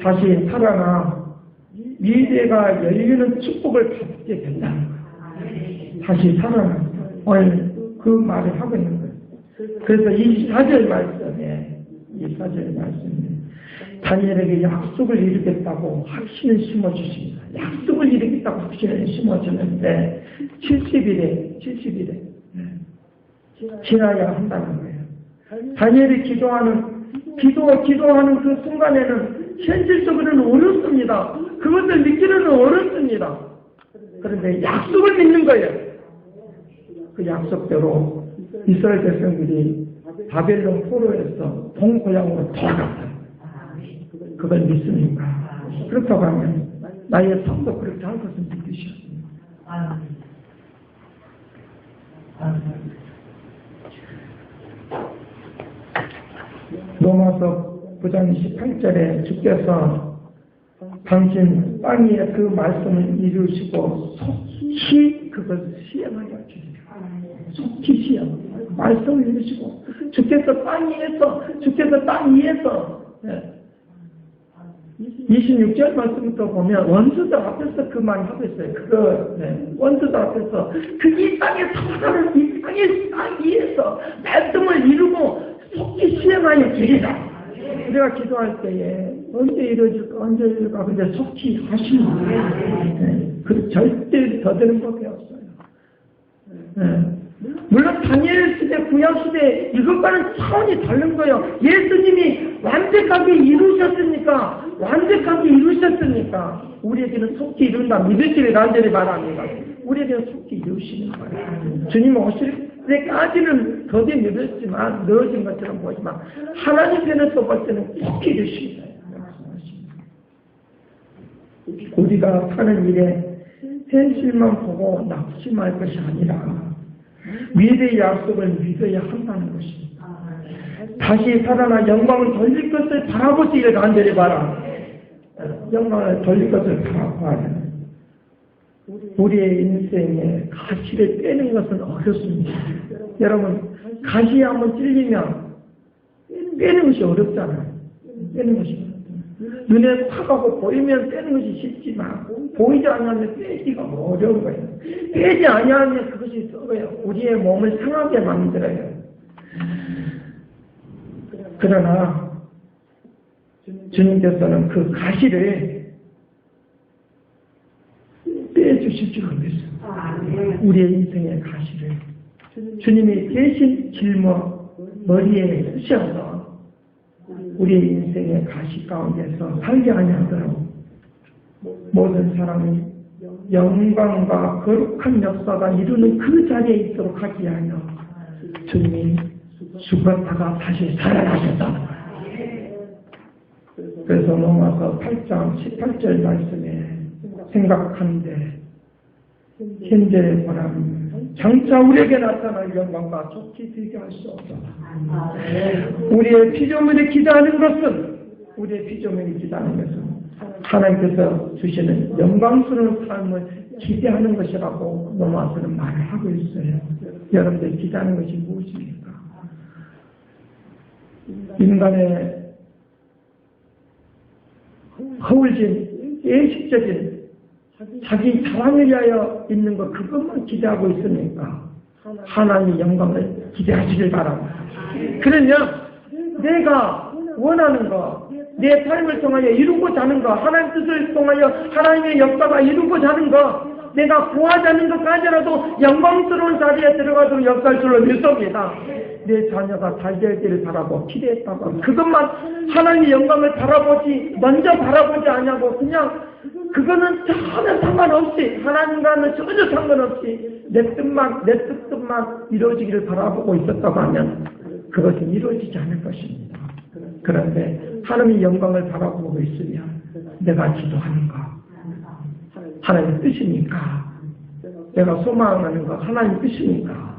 [SPEAKER 1] 다시 살아나 미래가 열리는 축복을 받게 된다는 거예요. 다시 살아나. 오늘 그 말을 하고 있는 거예요. 그래서 이 4절 말씀에 다니엘에게 약속을 이루겠다고 확신을 심어주십니다. 약속을 이루겠다고 확신을 심어주는데 70일에 지나야 한다는 거예요. 다니엘이 기도하는 그 순간에는 현실적으로는 어렵습니다. 그것을 믿기는 어렵습니다. 그런데 약속을 믿는 거예요. 그 약속대로 이스라엘 백성들이 바벨론 포로에서 동고향으로 돌아갔어요. 그걸 믿습니까? 그렇다고 하면 나의 삶도 그렇게 할 것을 믿으셨습니다. 로마서 9장 18절에 주께서 당신 땅 위에 그 말씀을 이루시고 속히 그것을 시행하여 주시라. 속히 시행. 말씀을 이루시고 주께서 땅 위에서 26절 말씀부터 보면 원수들 앞에서 그 말 하고 있어요. 원수들 앞에서 그 이 땅에 살아가는 이 땅의 땅 위에서 말씀을 이루고 속히 시행하여 주리라. 우리가 기도할 때에 언제 이루어질까 근데 속히 하시는 거예요. 그 절대 더드는 법이 없어요. 물론 다니엘 시대, 구약 시대 이것과는 차원이 다른 거예요. 예수님이 완벽하게 이루셨으니까 우리에게는 속히 이룬다. 믿으시길 간절히 바랍니다. 우리에게는 속히 이루시는 거예요. 주님 오실 때까지는 더디 늦었지만 늦어진 것처럼 보이지만 하나님께는 또 볼 때는 속히 이루십니다. 우리가 사는 일에 현실만 보고 낙심할 것이 아니라 미래의 약속을 믿어야 한다는 것입니다. 다시 살아나 영광을 돌릴 것을 바라보시기를 간절히 바라. 영광을 돌릴 것을 바라봐야 우리의 인생에 가시를 빼는 것은 어렵습니다. 여러분, 가시에 한번 찔리면 빼는 것이 어렵잖아요. 빼는 것이 어렵잖아요. 눈에 탁하고 보이면 빼는 것이 쉽지만 보이지 않으면 빼기가 어려운 거예요. 빼지 않으면 그것이 썩어요. 우리의 몸을 상하게 만들어요. 그러나 주님께서는 그 가시를 빼주실 줄 알겠어요. 우리의 인생의 가시를 주님이 대신 짊어 머리에 쓰셔서 우리의 인생의 가시 가운데서 살게 아니하도록 모든 사람이 영광과 거룩한 역사가 이루는 그 자리에 있도록 하기 위하여 주님이 죽었다가 다시 살아나셨다. 그래서 로마서 8장 18절 말씀에 생각하는데 현재의 보람 장차 우리에게 나타날 영광과 좋게 되게 할 수 없다. 우리의 피조물이 기도하는 것은 하나님께서 주시는 영광스러운 삶을 기대하는 것이라고 로마서는 말을 하고 있어요. 여러분들 기대하는 것이 무엇입니까? 인간의 허울진 예식적인 자기 자랑을 위하여 있는 것 그것만 기대하고 있으니까 하나님의 영광을 기대하시길 바랍니다. 그러면 내가 원하는 것, 내 삶을 통하여 이루고자 하는 것, 하나님 뜻을 통하여 하나님의 역사가 이루고자 하는 것, 내가 구하지 않는 것까지라도 영광스러운 자리에 들어가도록 역사할 줄로 믿습니다. 내 자녀가 잘 될 때를 바라고 기대했다고 하면 그것만 하나님의 영광을 먼저 바라보지 않냐고 그냥 그거는 전혀 상관없이 하나님과는 전혀 상관없이 내 뜻만 이루어지기를 바라보고 있었다고 하면 그것은 이루어지지 않을 것입니다. 그런데 하나님의 영광을 바라보고 있으면 내가 기도하는 것 하나님의 뜻이니까 내가 소망하는 것 하나님의 뜻이니까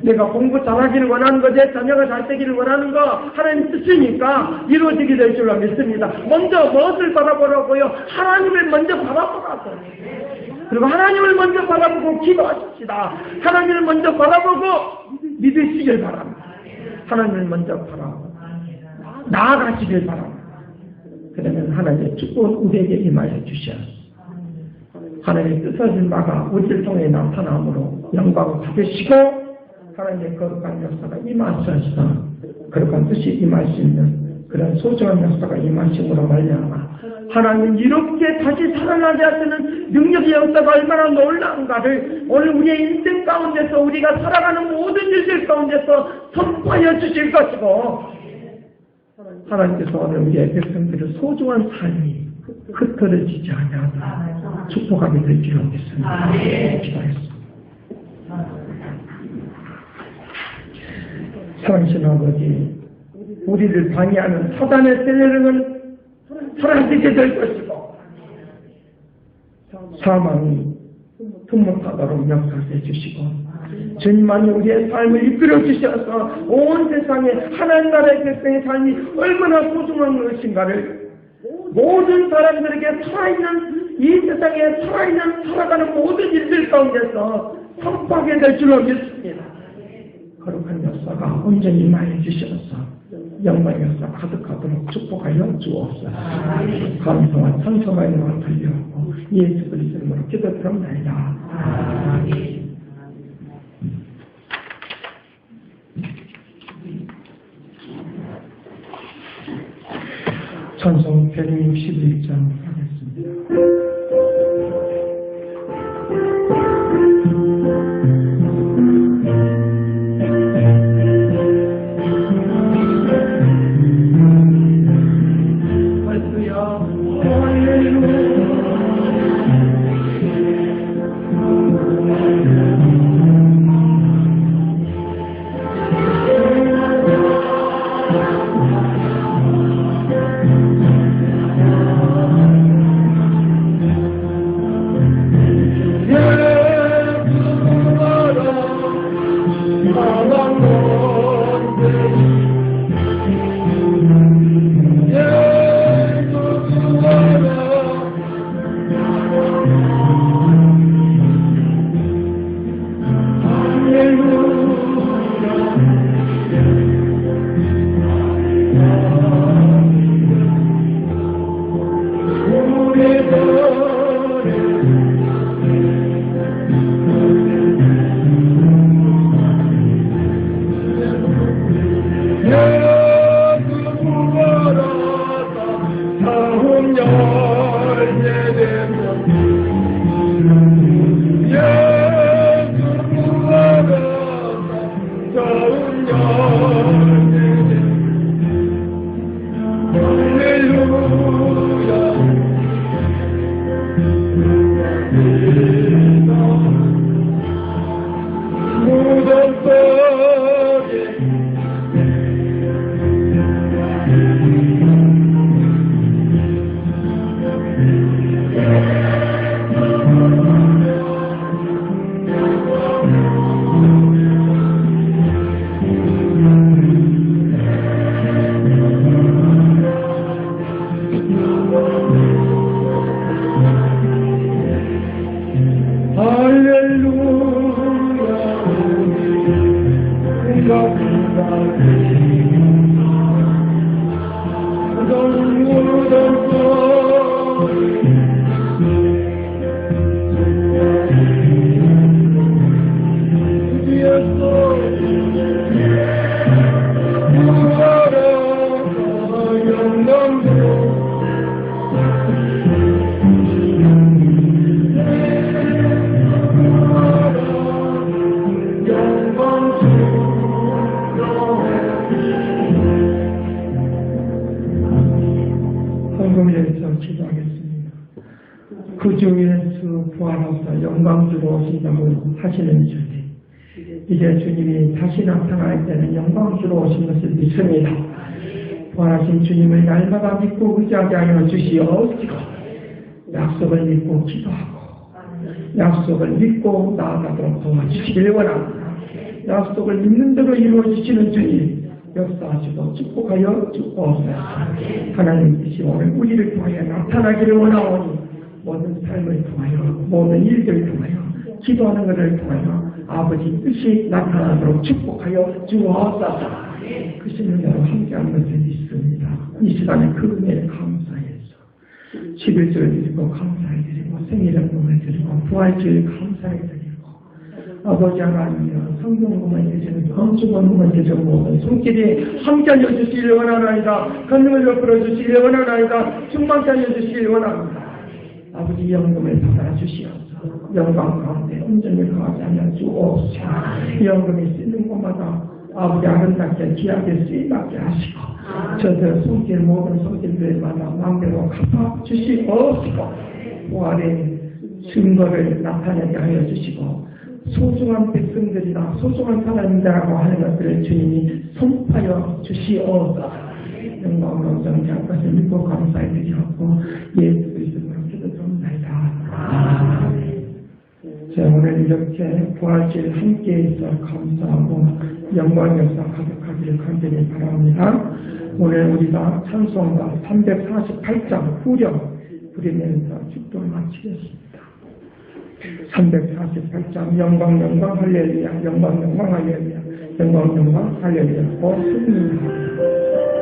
[SPEAKER 1] 내가 공부 잘하기를 원하는 것, 내 자녀가 잘 되기를 원하는 것 하나님 뜻이니까 이루어지게 될 줄로 믿습니다. 먼저 무엇을 바라보라고요? 하나님을 먼저 바라보라고. 그리고 하나님을 먼저 바라보고 기도하십시다. 하나님을 먼저 바라보고 믿으시길 바랍니다. 하나님을 먼저 바라보고 나아가시길 바랍니다. 그러면 하나님의 축복은 우리에게 임하여 주셔서 하나님의 뜻하신 바가 우리를 통해 나타남으로 영광을 받으시고 하나님의 거룩한 역사가 임하셔서 거룩한 뜻이 임할 수 있는 그런 소중한 역사가 임하심으로 말미암아 하나님 이렇게 다시 살아나게 하시는 능력의 역사가 얼마나 놀라운가를 오늘 우리의 인생 가운데서 우리가 살아가는 모든 일들 가운데서 선포하여 주실 것이고 하나님께서 오늘 우리의 백성들의 소중한 삶이 흩어지지 아니하도록 축복하게 될 줄 믿습니다. 기도하겠습니다. 사랑하신 아버지, 우리를 방해하는 사단의 세력은 사라지게 될 것이고 사망이 흠못하도록 역사해 주시고 주님만이 우리의 삶을 이끌어 주셔서 온 세상에 하나님 나라의 백성의 삶이 얼마나 소중한 것인가를 모든 사람들에게 살아있는 이 세상에 살아가는 모든 일들 가운데서 선포하게 될 줄로 믿습니다. 거룩한 역사가 온전히 임하여 주셔서 영광의 역사 가득하도록 축복하여 주옵소서. 감사와 찬송과 영광을 돌려오고 예수 그리스도 이름으로 기도드립니다. 찬송 161장 하겠습니다. 하시는 주님, 이제 주님이 다시 나타날 때는 영광스러워 오신 것을 믿습니다. 부활하신 주님을 날마다 믿고 의지하게 하여 주시옵시고, 약속을 믿고 기도하고 약속을 믿고 나아가도록 도와주시길 원합니다. 약속을 믿는 대로 이루어주시는 주님, 역사하시고 축복하여 주옵소서. 하나님 뜻이 오늘 우리를 통하여 나타나기를 원하오니 모든 삶을 통하여 모든 일들을 통하여 기도하는 것을 통하여 아버지 뜻이 나타나도록 축복하여 주옵소서. 그 신령으로 함께하는 것을 믿습니다. 이 시간에 그 은혜를 감사해서 11조를 드리고 감사해드리고 생일연금을 드리고 부활주일 감사해드리고 아버지 하나님이여 성경공을 계시는 건축원공을 계시는 모든 손길이 함께하여 주시길 원하나이다. 건능을 베풀어 주시길 원하나이다. 충만케 하여 주시길 원합니다. 아버지 영금을 받아 주시옵소서. 영광 가운데 온전히 거하지 않아 주옵소서. 영금이 쓰는 곳마다 아버지 아름답게 귀하게 쓰임받게 하시고 저들 손길 모든 손길들마다 마음대로 갚아 주시옵시고 부활의 증거를 나타내게 하여 주시고 소중한 백성들이나 소중한 사람이라고 하는 것들을 주님이 선포하여 주시옵소서. 영광으로 정지할 것을 믿고 감사해드리고 예수 그리스도로 기도드립니다. 아멘. 자, 오늘 이렇게 부활주일 함께해서 감사하고 영광 역사 가득하기를 간절히 바랍니다. 오늘 우리가 찬송가 348장 후렴 부르면서 축도를 마치겠습니다. 348장 영광 영광 할렐루야 영광 영광 할렐루야 영광 영광 할렐루야 오 승리하라.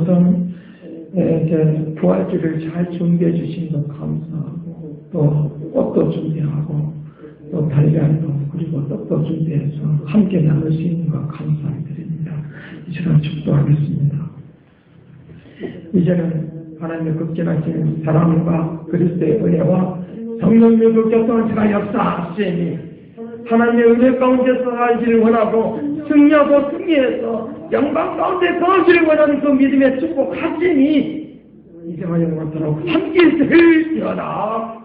[SPEAKER 1] 우선 부활주를 잘 준비해 주신 것 감사하고, 또 꽃도 준비하고, 또 달걀도 그리고 떡도 준비해서 함께 나눌 수 있는 것 감사드립니다. 이 시간 축도하겠습니다. 이제는 하나님의 극진하신 사랑과 그리스도의 은혜와 성령의 그 교통체가 역사하시니 하나님의 은혜 가운데서 하시를 원하고 승리하고 승리해서 영광 가운데 거하시를 원하는 그 믿음의 축복하시니 이제와 영원토록 함께 있을지어다.